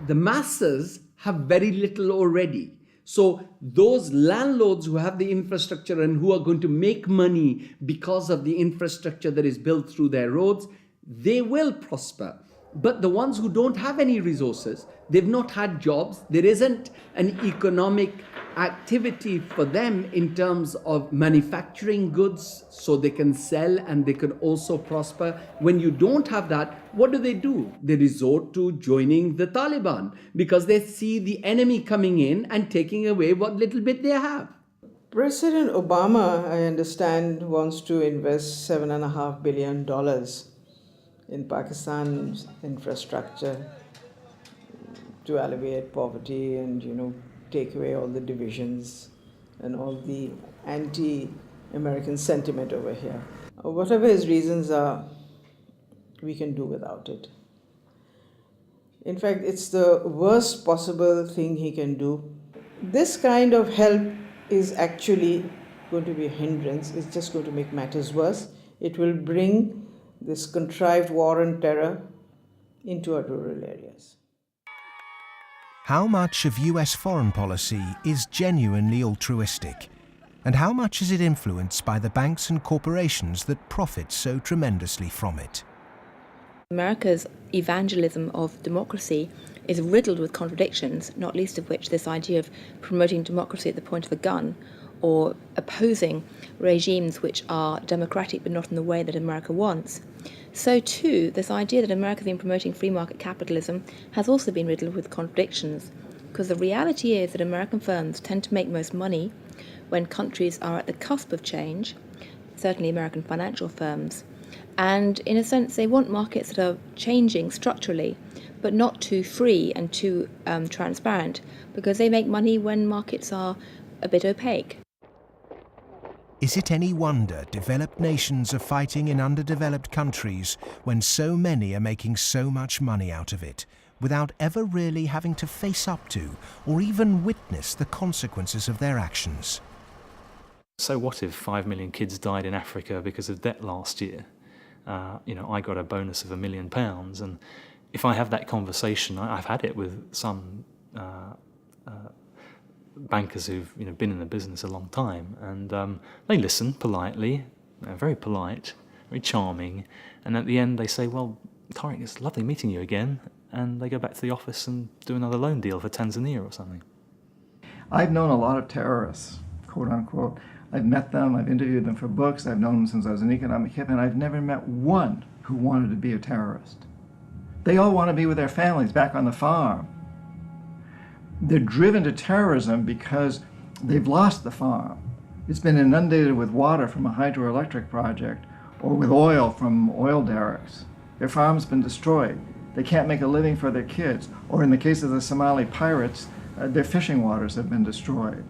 The masses have very little already. So those landlords who have the infrastructure and who are going to make money because of the infrastructure that is built through their roads, they will prosper. But the ones who don't have any resources, they've not had jobs, there isn't an economic activity for them in terms of manufacturing goods so they can sell and they can also prosper. When you don't have that, what do? They resort to joining the Taliban because they see the enemy coming in and taking away what little bit they have. President Obama, I understand, wants to invest $7.5 billion in Pakistan's infrastructure to alleviate poverty and, take away all the divisions and all the anti-American sentiment over here. Whatever his reasons are, we can do without it. In fact, it's the worst possible thing he can do. This kind of help is actually going to be a hindrance. It's just going to make matters worse. It will bring this contrived war and terror into our rural areas. How much of US foreign policy is genuinely altruistic? And how much is it influenced by the banks and corporations that profit so tremendously from it? America's evangelism of democracy is riddled with contradictions, not least of which this idea of promoting democracy at the point of a gun, or opposing regimes which are democratic but not in the way that America wants. So too, this idea that America has been promoting free market capitalism has also been riddled with contradictions, because the reality is that American firms tend to make most money when countries are at the cusp of change, certainly American financial firms. And in a sense, they want markets that are changing structurally, but not too free and too transparent, because they make money when markets are a bit opaque. Is it any wonder developed nations are fighting in underdeveloped countries when so many are making so much money out of it, without ever really having to face up to or even witness the consequences of their actions? So what if 5 million kids died in Africa because of debt last year? I got a bonus of £1 million, and if I have that conversation, I've had it with some bankers who've been in the business a long time, and they listen politely, very polite, very charming, and at the end they say, "Well, Tariq, it's lovely meeting you again," and they go back to the office and do another loan deal for Tanzania or something. I've known a lot of terrorists, quote unquote. I've met them, I've interviewed them for books, I've known them since I was an economic hip, and I've never met one who wanted to be a terrorist. They all want to be with their families back on the farm. They're driven to terrorism because they've lost the farm. It's been inundated with water from a hydroelectric project or with oil from oil derricks. Their farm's been destroyed. They can't make a living for their kids. Or in the case of the Somali pirates, their fishing waters have been destroyed.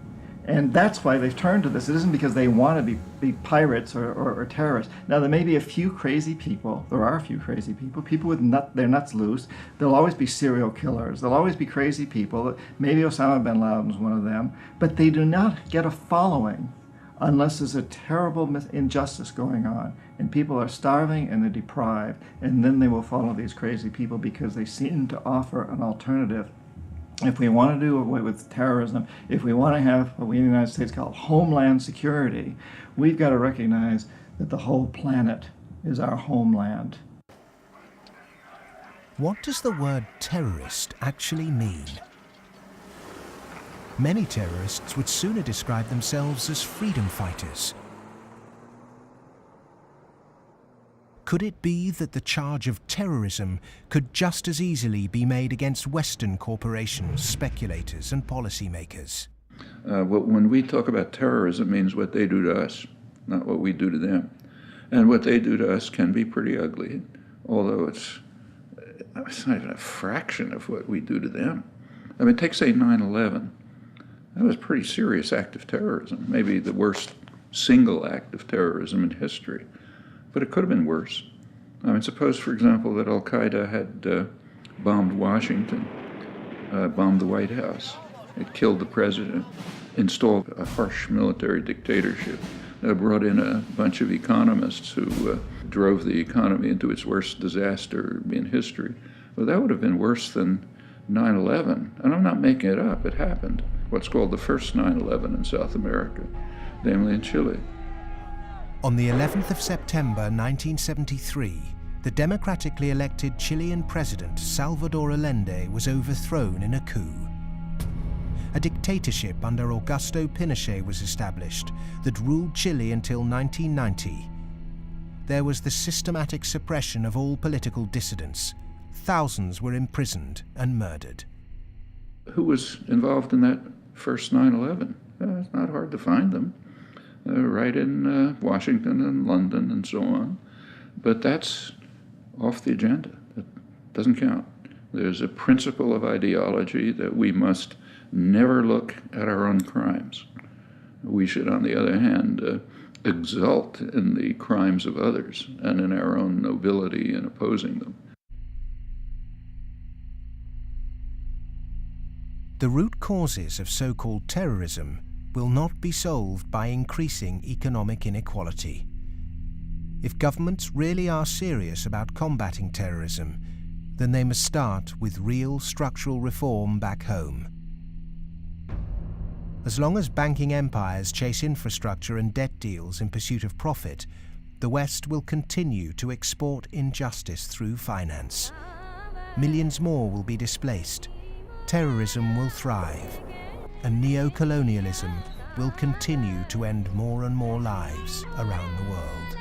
And that's why they've turned to this. It isn't because they want to be pirates or terrorists. Now, there may be a few crazy people. There are a few crazy people with their nuts loose. There'll always be serial killers. There'll always be crazy people. Maybe Osama bin Laden's one of them. But they do not get a following unless there's a terrible injustice going on. And people are starving and they're deprived. And then they will follow these crazy people because they seem to offer an alternative. If we want to do away with terrorism, if we want to have what we in the United States call homeland security, we've got to recognize that the whole planet is our homeland. What does the word terrorist actually mean? Many terrorists would sooner describe themselves as freedom fighters. Could it be that the charge of terrorism could just as easily be made against Western corporations, speculators, and policymakers? When we talk about terrorism, it means what they do to us, not what we do to them. And what they do to us can be pretty ugly, although it's not even a fraction of what we do to them. I mean, take, say, 9/11. That was a pretty serious act of terrorism, maybe the worst single act of terrorism in history. But it could have been worse. I mean, suppose, for example, that Al-Qaeda had bombed Washington, bombed the White House. It killed the president, installed a harsh military dictatorship, brought in a bunch of economists who drove the economy into its worst disaster in history. Well, that would have been worse than 9/11. And I'm not making it up. It happened. What's called the first 9/11 in South America, namely in Chile. On the 11th of September 1973, the democratically elected Chilean president Salvador Allende was overthrown in a coup. A dictatorship under Augusto Pinochet was established that ruled Chile until 1990. There was the systematic suppression of all political dissidents. Thousands were imprisoned and murdered. Who was involved in that first 9/11? It's not hard to find them. Right in Washington and London and so on. But that's off the agenda. It doesn't count. There's a principle of ideology that we must never look at our own crimes. We should, on the other hand, exult in the crimes of others and in our own nobility in opposing them. The root causes of so-called terrorism will not be solved by increasing economic inequality. If governments really are serious about combating terrorism, then they must start with real structural reform back home. As long as banking empires chase infrastructure and debt deals in pursuit of profit, the West will continue to export injustice through finance. Millions more will be displaced, terrorism will thrive, and neo-colonialism will continue to end more and more lives around the world.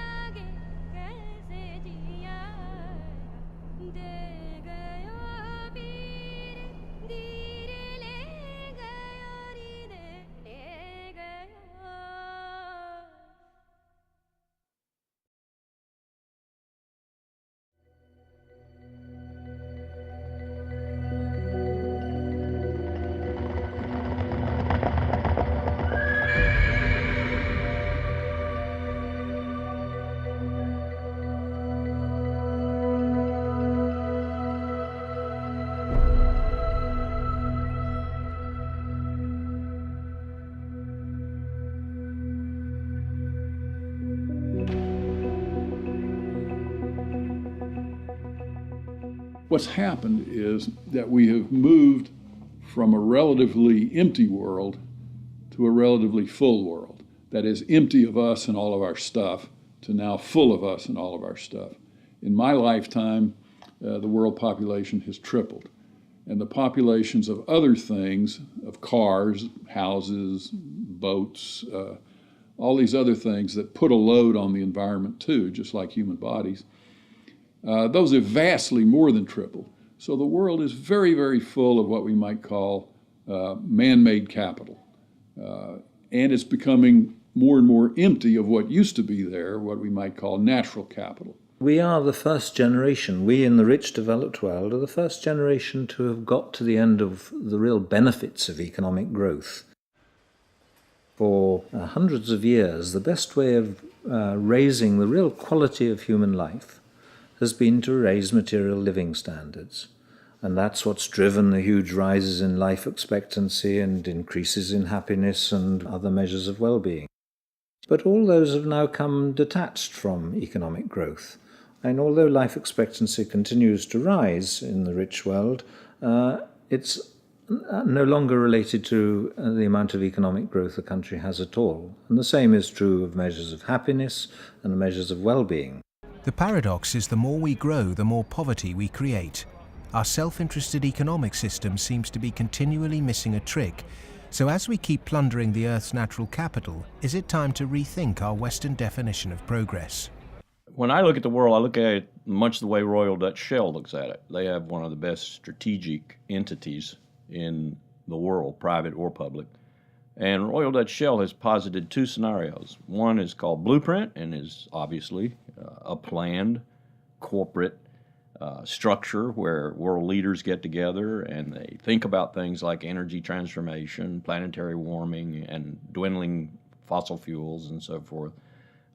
What's happened is that we have moved from a relatively empty world to a relatively full world. That is, empty of us and all of our stuff to now full of us and all of our stuff. In my lifetime, the world population has tripled. And the populations of other things, of cars, houses, boats, all these other things that put a load on the environment too, just like human bodies, those have vastly more than tripled. So the world is very, very full of what we might call man-made capital. And it's becoming more and more empty of what used to be there, what we might call natural capital. We are the first generation, we in the rich developed world are the first generation to have got to the end of the real benefits of economic growth. For hundreds of years, the best way of raising the real quality of human life has been to raise material living standards. And that's what's driven the huge rises in life expectancy and increases in happiness and other measures of well-being. But all those have now come detached from economic growth. And although life expectancy continues to rise in the rich world, it's no longer related to the amount of economic growth a country has at all. And the same is true of measures of happiness and measures of well-being. The paradox is the more we grow, the more poverty we create. Our self-interested economic system seems to be continually missing a trick. So as we keep plundering the Earth's natural capital, is it time to rethink our Western definition of progress? When I look at the world, I look at it much the way Royal Dutch Shell looks at it. They have one of the best strategic entities in the world, private or public. And Royal Dutch Shell has posited two scenarios. One is called Blueprint and is obviously a planned corporate structure where world leaders get together and they think about things like energy transformation, planetary warming, and dwindling fossil fuels and so forth.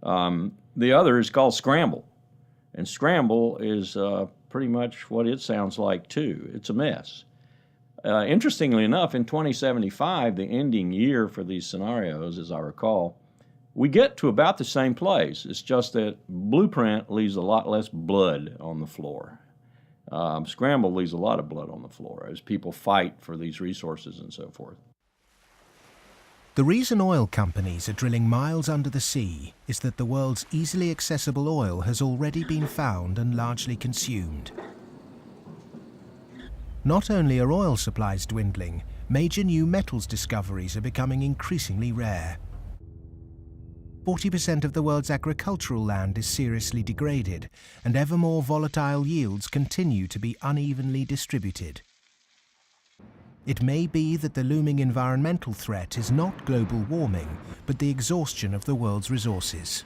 The other is called Scramble. And Scramble is pretty much what it sounds like too. It's a mess. Interestingly enough, in 2075, the ending year for these scenarios, as I recall, we get to about the same place. It's just that Blueprint leaves a lot less blood on the floor. Scramble leaves a lot of blood on the floor as people fight for these resources and so forth. The reason oil companies are drilling miles under the sea is that the world's easily accessible oil has already been found and largely consumed. Not only are oil supplies dwindling, major new metals discoveries are becoming increasingly rare. 40% of the world's agricultural land is seriously degraded, and ever more volatile yields continue to be unevenly distributed. It may be that the looming environmental threat is not global warming, but the exhaustion of the world's resources.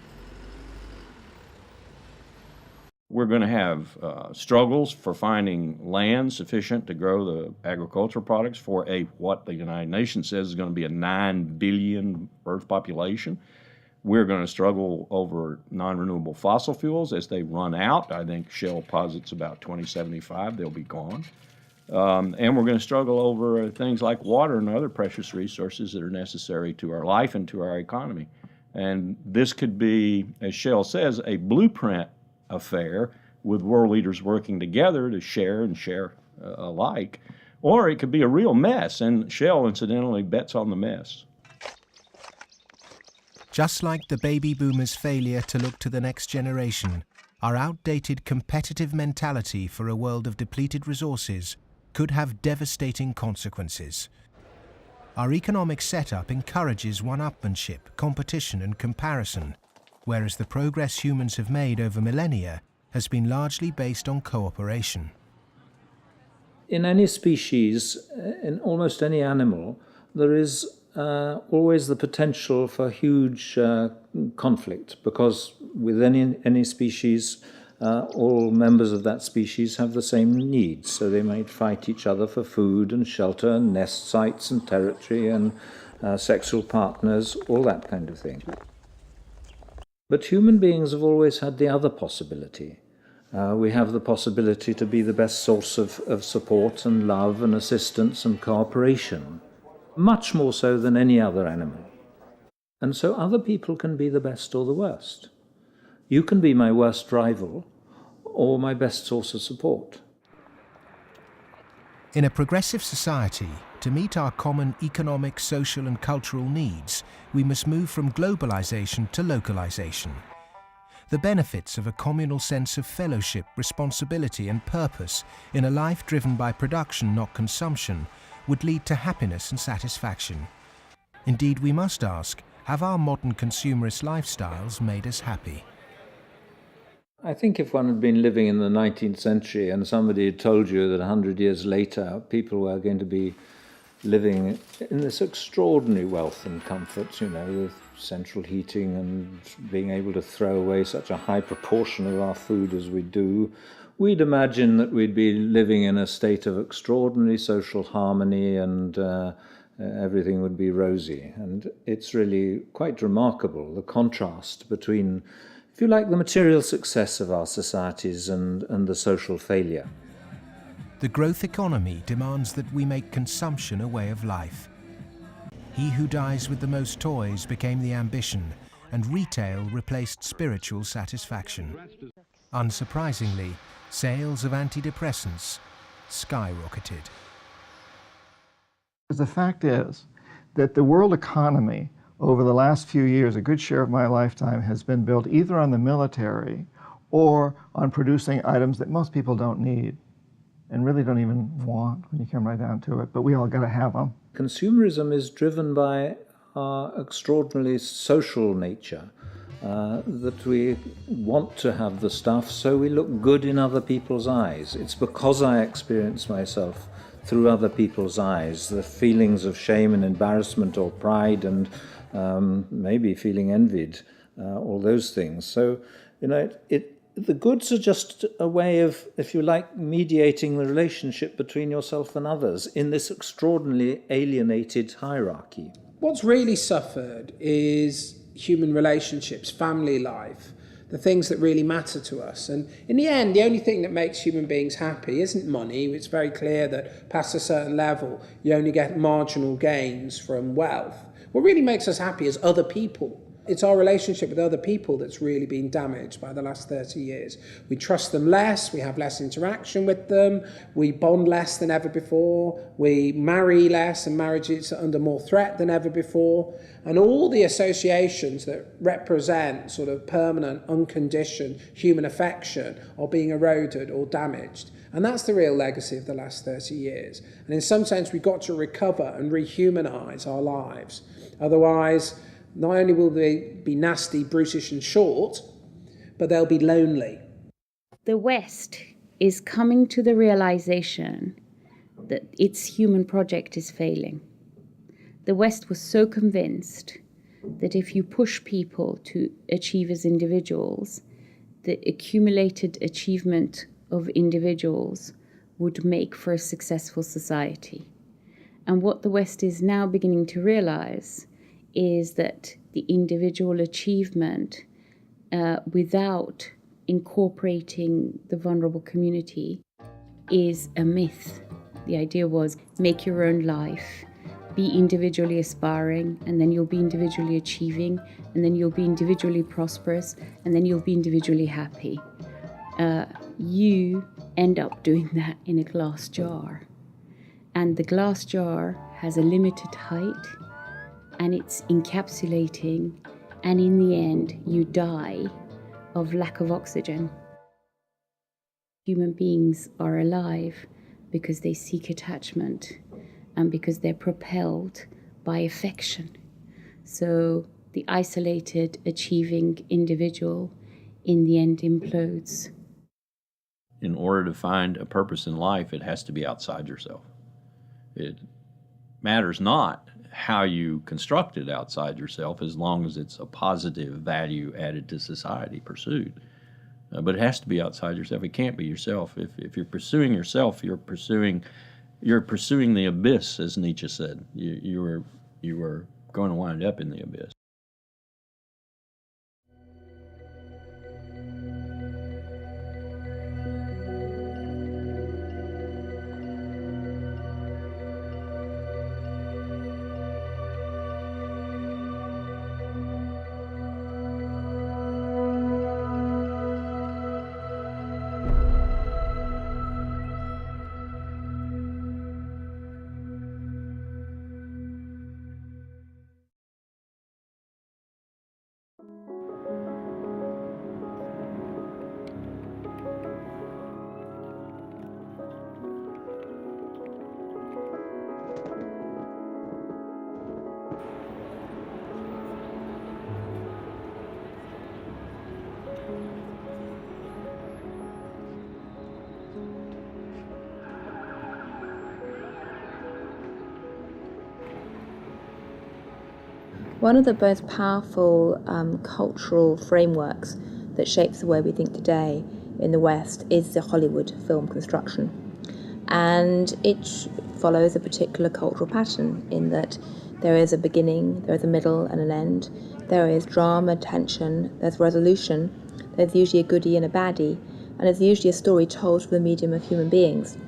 We're going to have struggles for finding land sufficient to grow the agricultural products for what the United Nations says is going to be a 9 billion Earth population. We're going to struggle over non-renewable fossil fuels as they run out. I think Shell posits about 2075 they'll be gone. And we're going to struggle over things like water and other precious resources that are necessary to our life and to our economy. And this could be, as Shell says, a blueprint affair with world leaders working together to share and share alike. Or it could be a real mess, and Shell, incidentally, bets on the mess. Just like the baby boomers' failure to look to the next generation, our outdated competitive mentality for a world of depleted resources could have devastating consequences. Our economic setup encourages one-upmanship, competition and comparison, whereas the progress humans have made over millennia has been largely based on cooperation. In any species, in almost any animal, there is always the potential for huge conflict, because with any species, all members of that species have the same needs, so they might fight each other for food and shelter and nest sites and territory and sexual partners, all that kind of thing. But human beings have always had the other possibility. We have the possibility to be the best source of support and love and assistance and cooperation, much more so than any other animal. And so other people can be the best or the worst. You can be my worst rival or my best source of support. In a progressive society, to meet our common economic, social and cultural needs, we must move from globalization to localization. The benefits of a communal sense of fellowship, responsibility and purpose in a life driven by production, not consumption, would lead to happiness and satisfaction. Indeed, we must ask, have our modern consumerist lifestyles made us happy? I think if one had been living in the 19th century and somebody had told you that 100 years later people were going to be living in this extraordinary wealth and comfort, with central heating and being able to throw away such a high proportion of our food as we do, we'd imagine that we'd be living in a state of extraordinary social harmony and everything would be rosy. And it's really quite remarkable, the contrast between, if you like, the material success of our societies and the social failure. The growth economy demands that we make consumption a way of life. He who dies with the most toys became the ambition, and retail replaced spiritual satisfaction. Unsurprisingly, sales of antidepressants skyrocketed. The fact is that the world economy over the last few years, a good share of my lifetime, has been built either on the military or on producing items that most people don't need and really don't even want when you come right down to it, but we all got to have them. Consumerism is driven by our extraordinarily social nature, that we want to have the stuff so we look good in other people's eyes. It's because I experience myself through other people's eyes, the feelings of shame and embarrassment or pride and maybe feeling envied, all those things. So, the goods are just a way of, if you like, mediating the relationship between yourself and others in this extraordinarily alienated hierarchy. What's really suffered is human relationships, family life, the things that really matter to us. And in the end, the only thing that makes human beings happy isn't money. It's very clear that past a certain level, you only get marginal gains from wealth. What really makes us happy is other people. It's our relationship with other people that's really been damaged by the last 30 years. We trust them less, we have less interaction with them, we bond less than ever before, we marry less and marriages are under more threat than ever before. And all the associations that represent sort of permanent, unconditioned human affection are being eroded or damaged. And that's the real legacy of the last 30 years. And in some sense, we've got to recover and rehumanize our lives. Otherwise, not only will they be nasty, brutish and short, but they'll be lonely. The West is coming to the realization that its human project is failing. The West was so convinced that if you push people to achieve as individuals, the accumulated achievement of individuals would make for a successful society. And what the West is now beginning to realize is that the individual achievement without incorporating the vulnerable community is a myth. The idea was make your own life, be individually aspiring, and then you'll be individually achieving, and then you'll be individually prosperous, and then you'll be individually happy. You end up doing that in a glass jar. And the glass jar has a limited height, and it's encapsulating, and in the end, you die of lack of oxygen. Human beings are alive because they seek attachment and because they're propelled by affection. So the isolated, achieving individual in the end implodes. In order to find a purpose in life, it has to be outside yourself. It matters not how you construct it outside yourself, as long as it's a positive value added to society pursued. But it has to be outside yourself. It can't be yourself. If you're pursuing yourself, you're pursuing the abyss, as Nietzsche said. You are going to wind up in the abyss. One of the most powerful cultural frameworks that shapes the way we think today in the West is the Hollywood film construction. And it follows a particular cultural pattern in that there is a beginning, there is a middle and an end, there is drama, tension, there's resolution, there's usually a goodie and a baddie, and there's usually a story told through the medium of human beings.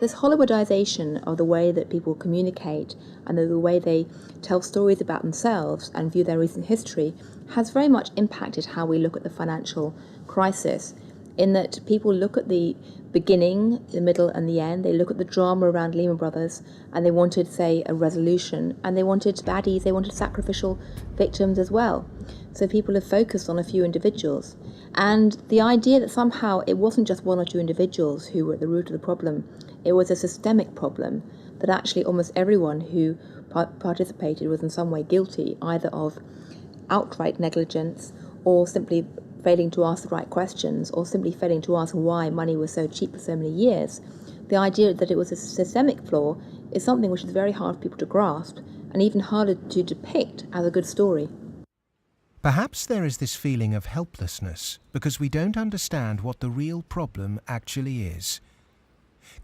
This Hollywoodization of the way that people communicate and the way they tell stories about themselves and view their recent history has very much impacted how we look at the financial crisis, in that people look at the beginning, the middle and the end. They look at the drama around Lehman Brothers and they wanted, say, a resolution, and they wanted baddies, they wanted sacrificial victims as well. So people have focused on a few individuals. And the idea that somehow it wasn't just one or two individuals who were at the root of the problem, it was a systemic problem, that actually almost everyone who participated was in some way guilty, either of outright negligence or simply failing to ask the right questions or simply failing to ask why money was so cheap for so many years. The idea that it was a systemic flaw is something which is very hard for people to grasp and even harder to depict as a good story. Perhaps there is this feeling of helplessness because we don't understand what the real problem actually is.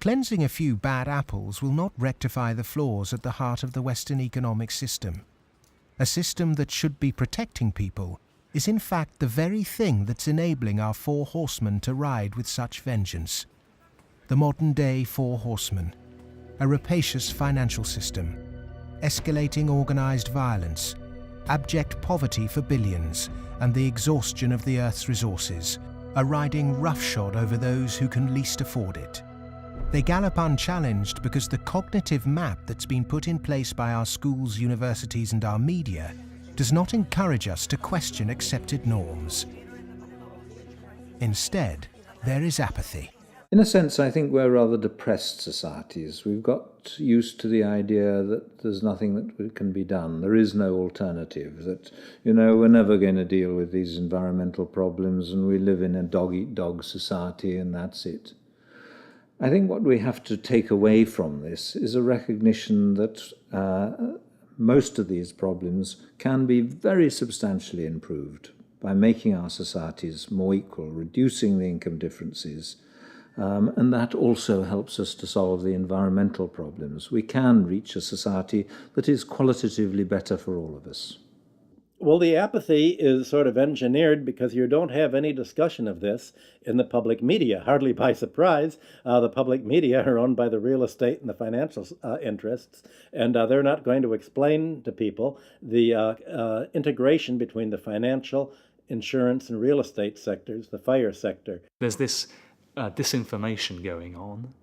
Cleansing a few bad apples will not rectify the flaws at the heart of the Western economic system. A system that should be protecting people is in fact the very thing that's enabling our four horsemen to ride with such vengeance. The modern-day four horsemen: a rapacious financial system, escalating organized violence, abject poverty for billions, and the exhaustion of the Earth's resources, are riding roughshod over those who can least afford it. They gallop unchallenged because the cognitive map that's been put in place by our schools, universities, and our media does not encourage us to question accepted norms. Instead, there is apathy. In a sense, I think we're rather depressed societies. We've got used to the idea that there's nothing that can be done. There is no alternative, that, we're never going to deal with these environmental problems and we live in a dog-eat-dog society and that's it. I think what we have to take away from this is a recognition that most of these problems can be very substantially improved. by making our societies more equal, reducing the income differences, and that also helps us to solve the environmental problems. We can reach a society that is qualitatively better for all of us. Well, the apathy is sort of engineered because you don't have any discussion of this in the public media. Hardly by surprise, the public media are owned by the real estate and the financial interests, and they're not going to explain to people the integration between the financial, insurance, and real estate sectors, the FIRE sector. There's this disinformation going on,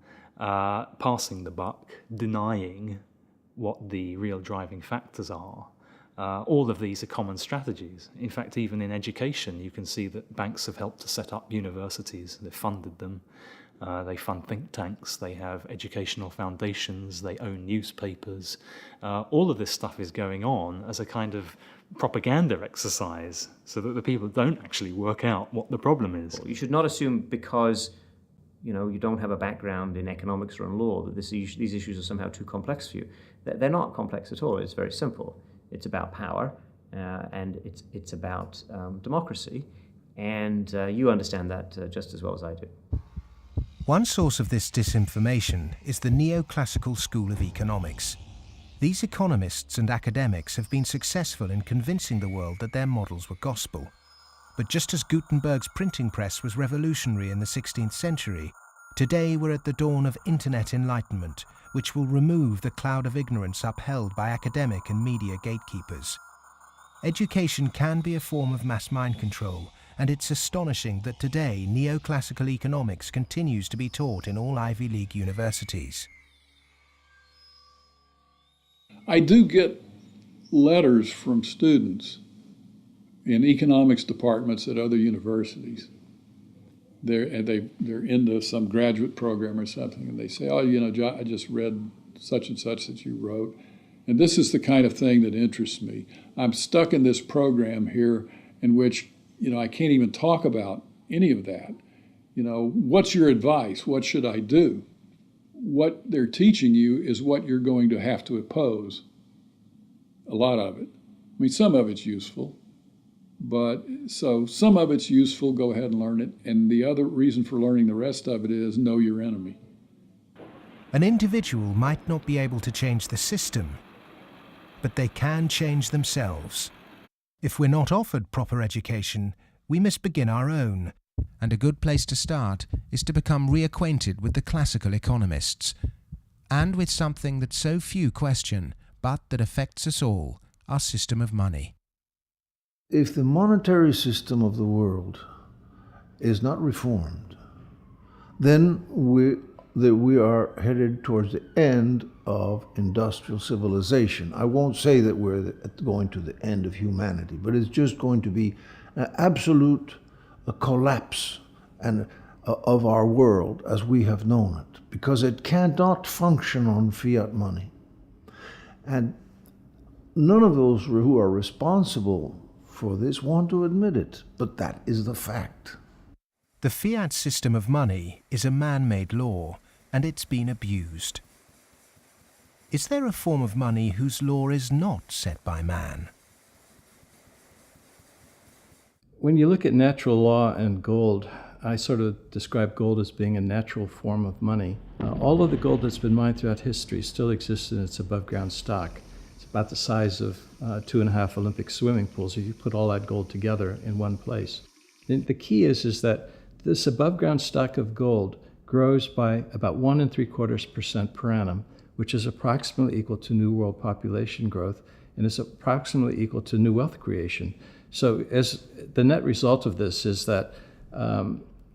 passing the buck, denying what the real driving factors are. All of these are common strategies. In fact, even in education, you can see that banks have helped to set up universities. They've funded them. They fund think tanks. They have educational foundations. They own newspapers. All of this stuff is going on as a kind of propaganda exercise so that the people don't actually work out what the problem is. You should not assume because you don't have a background in economics or in law that these issues are somehow too complex for you. They're not complex at all. It's very simple. It's about power, and it's about democracy, and you understand that just as well as I do. One source of this disinformation is the neoclassical school of economics. These economists and academics have been successful in convincing the world that their models were gospel. But just as Gutenberg's printing press was revolutionary in the 16th century, today we're at the dawn of internet enlightenment, which will remove the cloud of ignorance upheld by academic and media gatekeepers. Education can be a form of mass mind control, and it's astonishing that today neoclassical economics continues to be taught in all Ivy League universities. I do get letters from students in economics departments at other universities. They're into some graduate program or something, and they say, "Oh, I just read such and such that you wrote, and this is the kind of thing that interests me. I'm stuck in this program here in which, I can't even talk about any of that. What's your advice? What should I do?" What they're teaching you is what you're going to have to oppose. A lot of it. I mean, some of it's useful. But so some of it's useful, go ahead and learn it. And the other reason for learning the rest of it is know your enemy. An individual might not be able to change the system, but they can change themselves. If we're not offered proper education, we must begin our own. And a good place to start is to become reacquainted with the classical economists, and with something that so few question, but that affects us all, our system of money. If the monetary system of the world is not reformed, then we are headed towards the end of industrial civilization. I won't say that we're going to the end of humanity, but it's just going to be an absolute collapse of our world as we have known it, because it cannot function on fiat money. And none of those who are responsible for this want to admit it, but that is the fact. The fiat system of money is a man-made law, and it's been abused. Is there a form of money whose law is not set by man? When you look at natural law and gold, I sort of describe gold as being a natural form of money. All of the gold that's been mined throughout history still exists in its above-ground stock. It's about the size of 2.5 Olympic swimming pools if you put all that gold together in one place. And the key is that this above-ground stock of gold grows by about 1 3/4% per annum, which is approximately equal to new world population growth, and is approximately equal to new wealth creation. So as the net result of this is that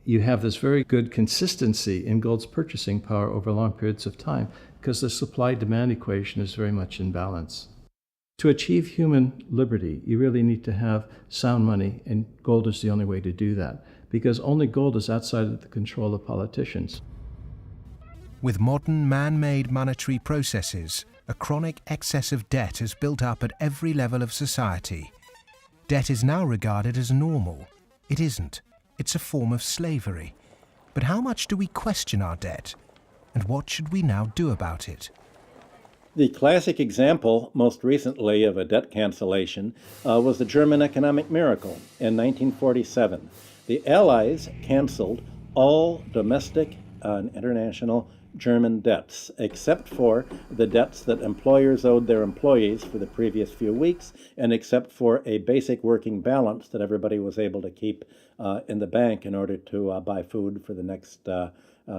you have this very good consistency in gold's purchasing power over long periods of time, because the supply-demand equation is very much in balance. To achieve human liberty, you really need to have sound money, and gold is the only way to do that, because only gold is outside of the control of politicians. With modern man-made monetary processes, a chronic excess of debt has built up at every level of society. Debt is now regarded as normal. It isn't. It's a form of slavery. But how much do we question our debt? And what should we now do about it? The classic example, most recently, of a debt cancellation was the German economic miracle in 1947. The Allies canceled all domestic and international German debts, except for the debts that employers owed their employees for the previous few weeks, and except for a basic working balance that everybody was able to keep in the bank in order to buy food for the next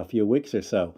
few weeks or so.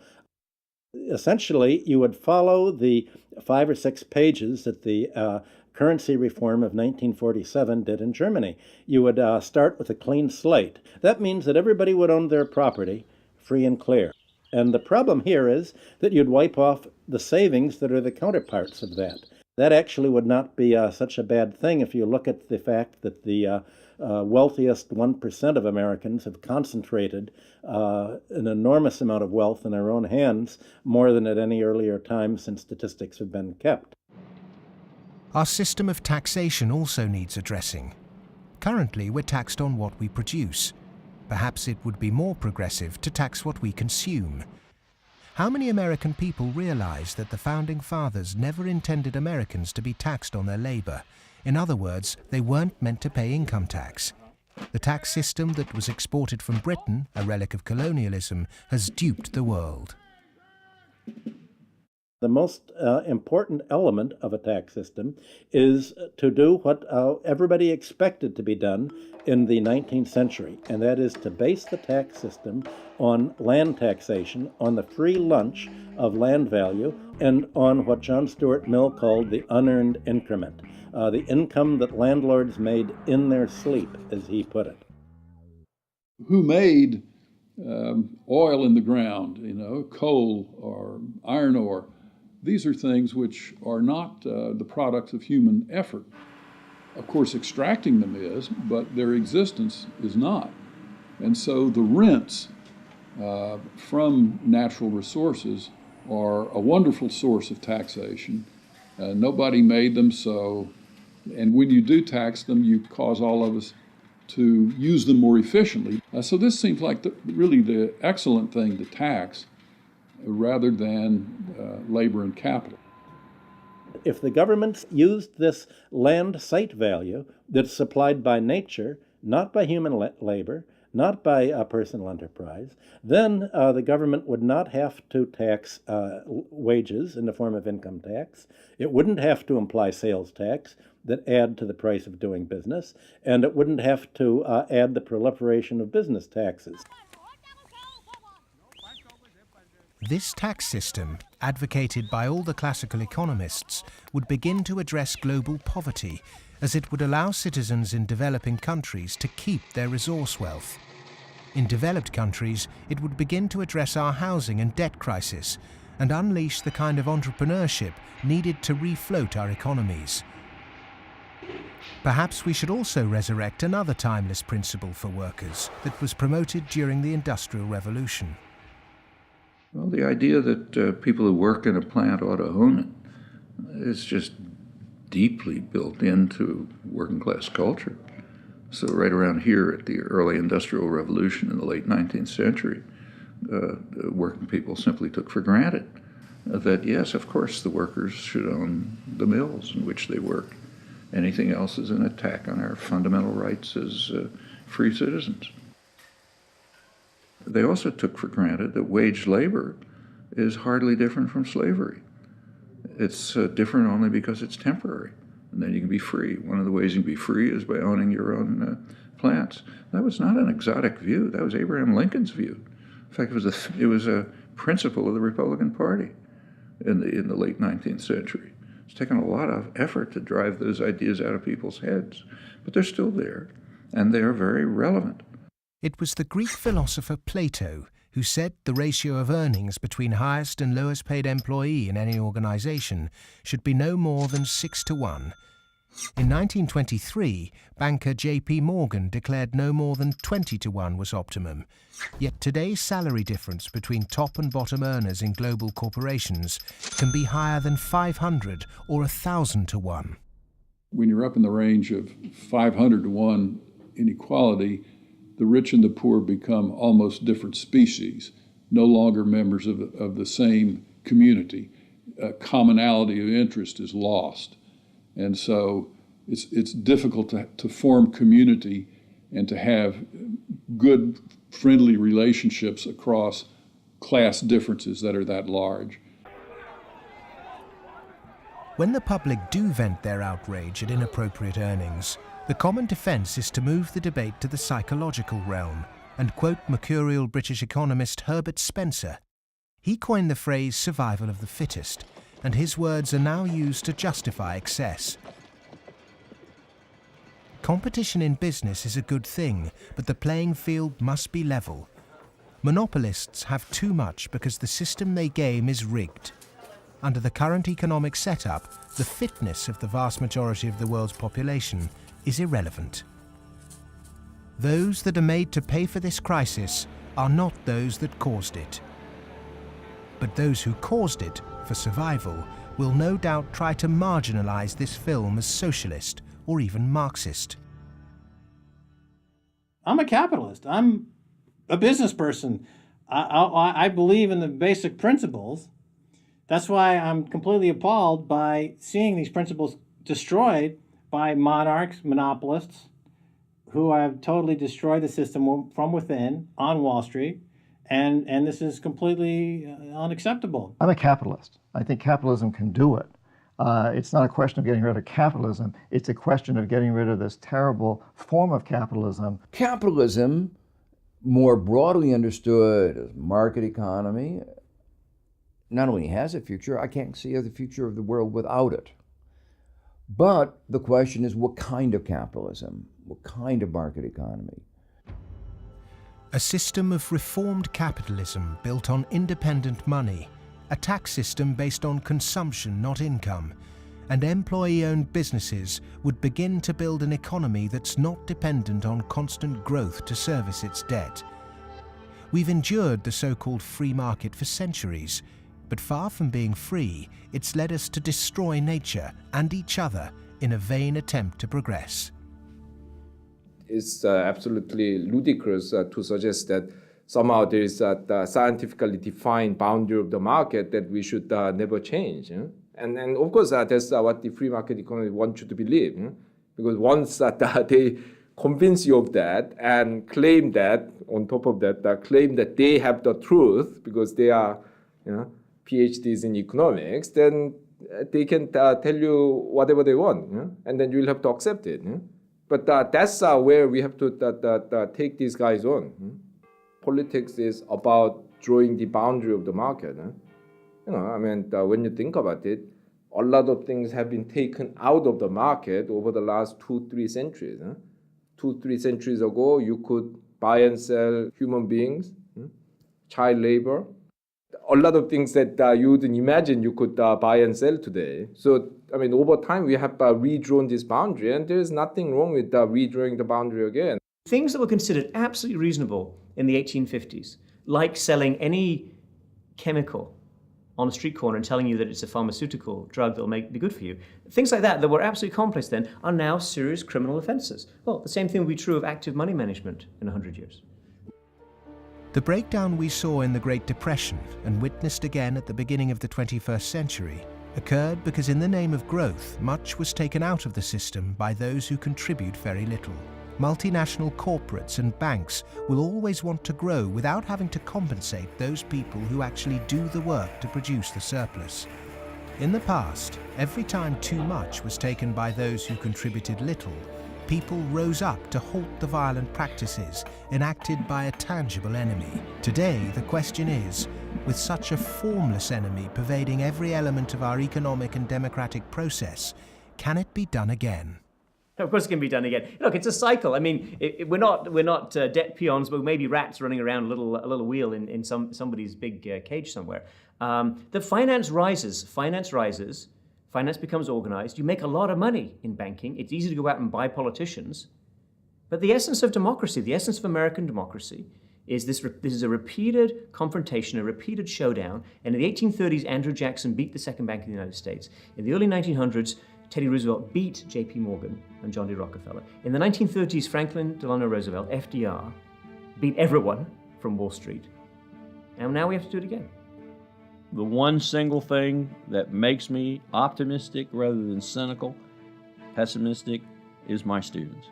Essentially, you would follow the 5 or 6 pages that the currency reform of 1947 did in Germany. You would start with a clean slate. That means that everybody would own their property free and clear. And the problem here is that you'd wipe off the savings that are the counterparts of that. That actually would not be such a bad thing if you look at the fact that the wealthiest 1% of Americans have concentrated an enormous amount of wealth in their own hands, more than at any earlier time since statistics have been kept. Our system of taxation also needs addressing. Currently, we're taxed on what we produce. Perhaps it would be more progressive to tax what we consume. How many American people realize that the Founding Fathers never intended Americans to be taxed on their labor? In other words, they weren't meant to pay income tax. The tax system that was exported from Britain, a relic of colonialism, has duped the world. The most important element of a tax system is to do what everybody expected to be done in the 19th century, and that is to base the tax system on land taxation, on the free lunch of land value, and on what John Stuart Mill called the unearned increment, the income that landlords made in their sleep, as he put it. Who made oil in the ground, coal or iron ore? These are things which are not the products of human effort. Of course, extracting them is, but their existence is not. And so the rents from natural resources are a wonderful source of taxation. Nobody made them, and when you do tax them, you cause all of us to use them more efficiently. So this seems like really the excellent thing to tax, rather than labor and capital. If the governments used this land site value that's supplied by nature, not by human labor, not by personal enterprise, then the government would not have to tax wages in the form of income tax. It wouldn't have to imply sales tax that add to the price of doing business, and it wouldn't have to add the proliferation of business taxes. This tax system, advocated by all the classical economists, would begin to address global poverty, as it would allow citizens in developing countries to keep their resource wealth. In developed countries, it would begin to address our housing and debt crisis and unleash the kind of entrepreneurship needed to refloat our economies. Perhaps we should also resurrect another timeless principle for workers that was promoted during the Industrial Revolution. Well, the idea that people who work in a plant ought to own it is just deeply built into working class culture. So right around here at the early Industrial Revolution in the late 19th century, working people simply took for granted that, yes, of course, the workers should own the mills in which they work. Anything else is an attack on our fundamental rights as free citizens. They also took for granted that wage labor is hardly different from slavery. It's different only because it's temporary, and then you can be free. One of the ways you can be free is by owning your own plants. That was not an exotic view. That was Abraham Lincoln's view. In fact, it was a principle of the Republican Party in the late 19th century. It's taken a lot of effort to drive those ideas out of people's heads, but they're still there, and they are very relevant. It was the Greek philosopher Plato who said the ratio of earnings between highest and lowest paid employee in any organization should be no more than 6-to-1. In 1923, banker J.P. Morgan declared no more than 20-to-1 was optimum. Yet today's salary difference between top and bottom earners in global corporations can be higher than 500 or 1,000-to-1. When you're up in the range of 500-to-1 inequality, the rich and the poor become almost different species, no longer members of the same community. commonality of interest is lost. And so it's difficult to form community and to have good, friendly relationships across class differences that are that large. When the public do vent their outrage at inappropriate earnings, the common defence is to move the debate to the psychological realm and quote mercurial British economist Herbert Spencer. He coined the phrase survival of the fittest, and his words are now used to justify excess. Competition in business is a good thing, but the playing field must be level. Monopolists have too much because the system they game is rigged. Under the current economic setup, the fitness of the vast majority of the world's population is irrelevant. Those that are made to pay for this crisis are not those that caused it. But those who caused it, for survival, will no doubt try to marginalize this film as socialist or even Marxist. I'm a capitalist. I'm a business person. I believe in the basic principles. That's why I'm completely appalled by seeing these principles destroyed by monarchs, monopolists, who have totally destroyed the system from within on Wall Street. And this is completely unacceptable. I'm a capitalist. I think capitalism can do it. It's not a question of getting rid of capitalism. It's a question of getting rid of this terrible form of capitalism. Capitalism, more broadly understood as market economy, not only has a future, I can't see the future of the world without it. But the question is, what kind of capitalism? What kind of market economy? A system of reformed capitalism built on independent money, a tax system based on consumption, not income, and employee-owned businesses would begin to build an economy that's not dependent on constant growth to service its debt. We've endured the so-called free market for centuries, but far from being free, it's led us to destroy nature and each other in a vain attempt to progress. It's absolutely ludicrous to suggest that somehow there is a scientifically defined boundary of the market that we should never change. And of course, that's what the free market economy wants you to believe. Because once they convince you of that and claim that, on top of that, claim that they have the truth because they are PhDs in economics, then they can tell you whatever they want, and then you'll have to accept it. But that's where we have to take these guys on. Politics is about drawing the boundary of the market. When you think about it, a lot of things have been taken out of the market over the last 2-3 centuries. 2-3 centuries ago, you could buy and sell human beings, child labor. A lot of things that you wouldn't imagine you could buy and sell today. So, over time, we have redrawn this boundary, and there's nothing wrong with redrawing the boundary again. Things that were considered absolutely reasonable in the 1850s, like selling any chemical on a street corner and telling you that it's a pharmaceutical drug that will be good for you, things like that were absolutely commonplace then, are now serious criminal offences. Well, the same thing will be true of active money management in 100 years. The breakdown we saw in the Great Depression and witnessed again at the beginning of the 21st century occurred because in the name of growth, much was taken out of the system by those who contribute very little. Multinational corporates and banks will always want to grow without having to compensate those people who actually do the work to produce the surplus. In the past, every time too much was taken by those who contributed little, people rose up to halt the violent practices enacted by a tangible enemy. Today, the question is, with such a formless enemy pervading every element of our economic and democratic process, can it be done again? Of course it can be done again. Look, it's a cycle. We're not debt peons, but maybe rats running around a little wheel in somebody's big cage somewhere. The finance rises, finance becomes organized. You make a lot of money in banking. It's easy to go out and buy politicians. But the essence of democracy, the essence of American democracy, is this is a repeated confrontation, a repeated showdown. And in the 1830s, Andrew Jackson beat the second bank in the United States. In the early 1900s, Teddy Roosevelt beat J.P. Morgan and John D. Rockefeller. In the 1930s, Franklin Delano Roosevelt, FDR, beat everyone from Wall Street. And now we have to do it again. the one single thing that makes me optimistic rather than cynical, pessimistic, is my students.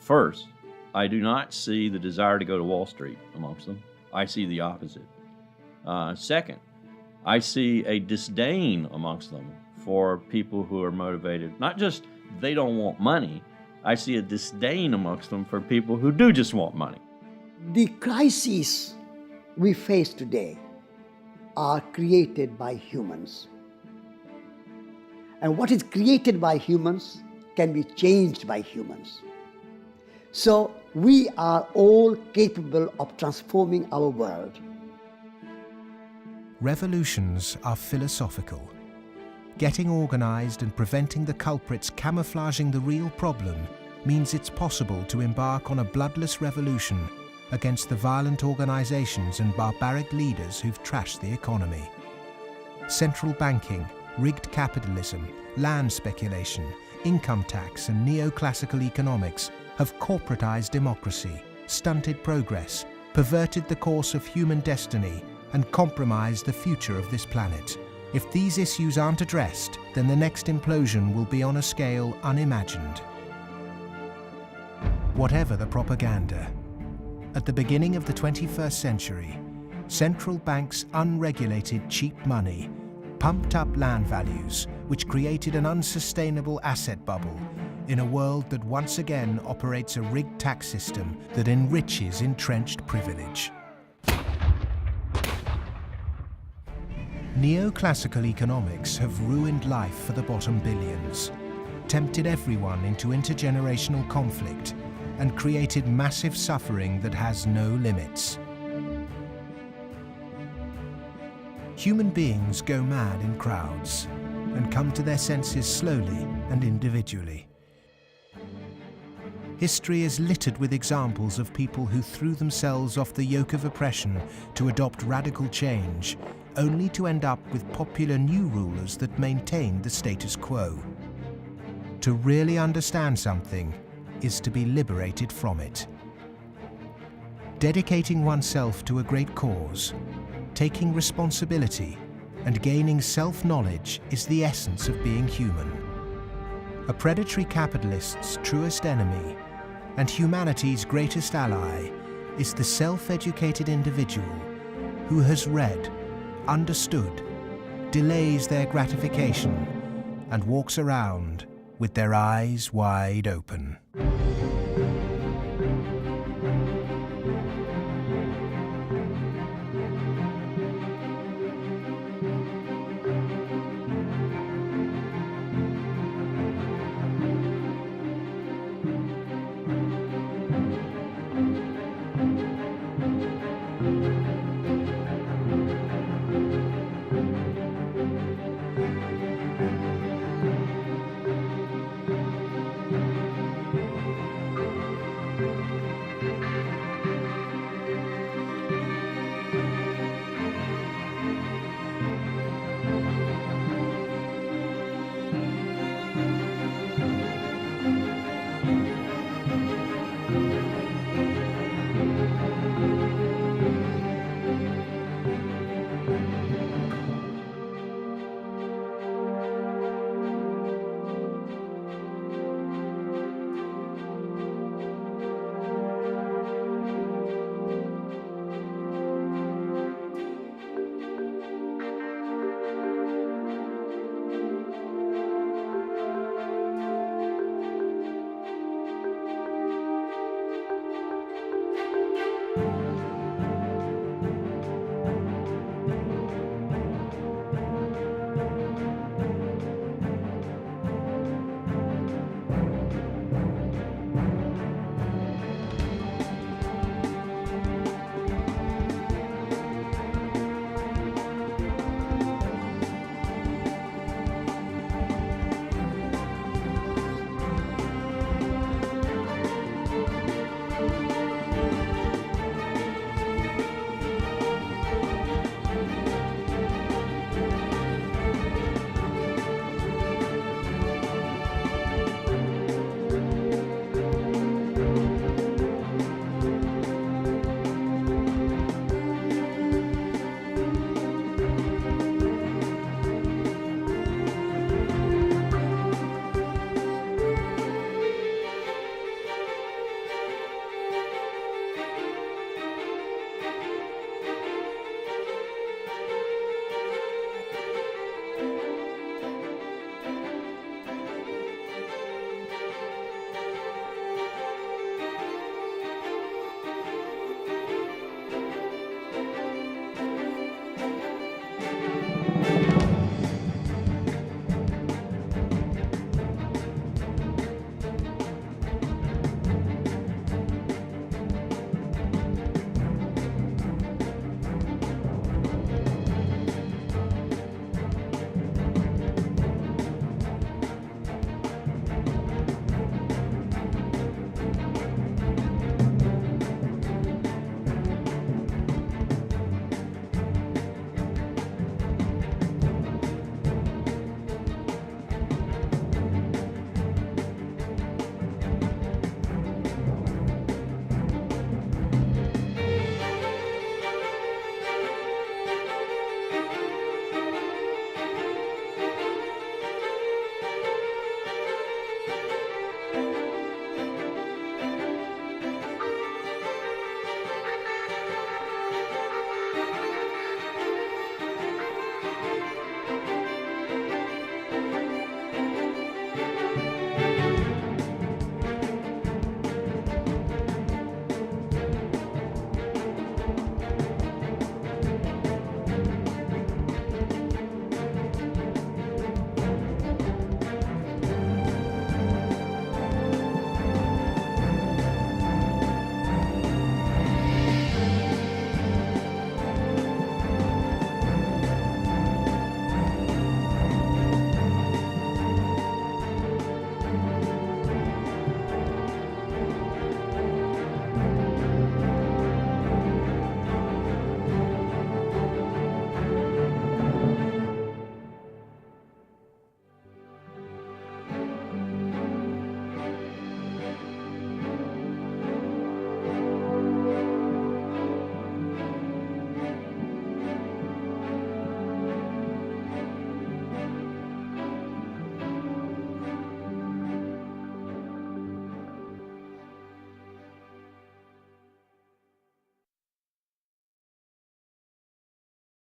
First, I do not see the desire to go to Wall Street amongst them. I see the opposite. Second, I see a disdain amongst them for people who are motivated. Not just they don't want money, I see a disdain amongst them for people who do just want money. The crises we face today are created by humans. And what is created by humans can be changed by humans. So we are all capable of transforming our world. Revolutions are philosophical. Getting organized and preventing the culprits camouflaging the real problem means it's possible to embark on a bloodless revolution against the violent organizations and barbaric leaders who've trashed the economy. Central banking, rigged capitalism, land speculation, income tax and neoclassical economics have corporatized democracy, stunted progress, perverted the course of human destiny and compromised the future of this planet. If these issues aren't addressed, then the next implosion will be on a scale unimagined. Whatever the propaganda, at the beginning of the 21st century, central banks' unregulated cheap money pumped up land values, which created an unsustainable asset bubble in a world that once again operates a rigged tax system that enriches entrenched privilege. Neoclassical economics have ruined life for the bottom billions, tempted everyone into intergenerational conflict, and created massive suffering that has no limits. Human beings go mad in crowds and come to their senses slowly and individually. History is littered with examples of people who threw themselves off the yoke of oppression to adopt radical change, only to end up with popular new rulers that maintained the status quo. To really understand something is to be liberated from it. Dedicating oneself to a great cause, taking responsibility, and gaining self-knowledge is the essence of being human. A predatory capitalist's truest enemy and humanity's greatest ally is the self-educated individual who has read, understood, delays their gratification, and walks around with their eyes wide open.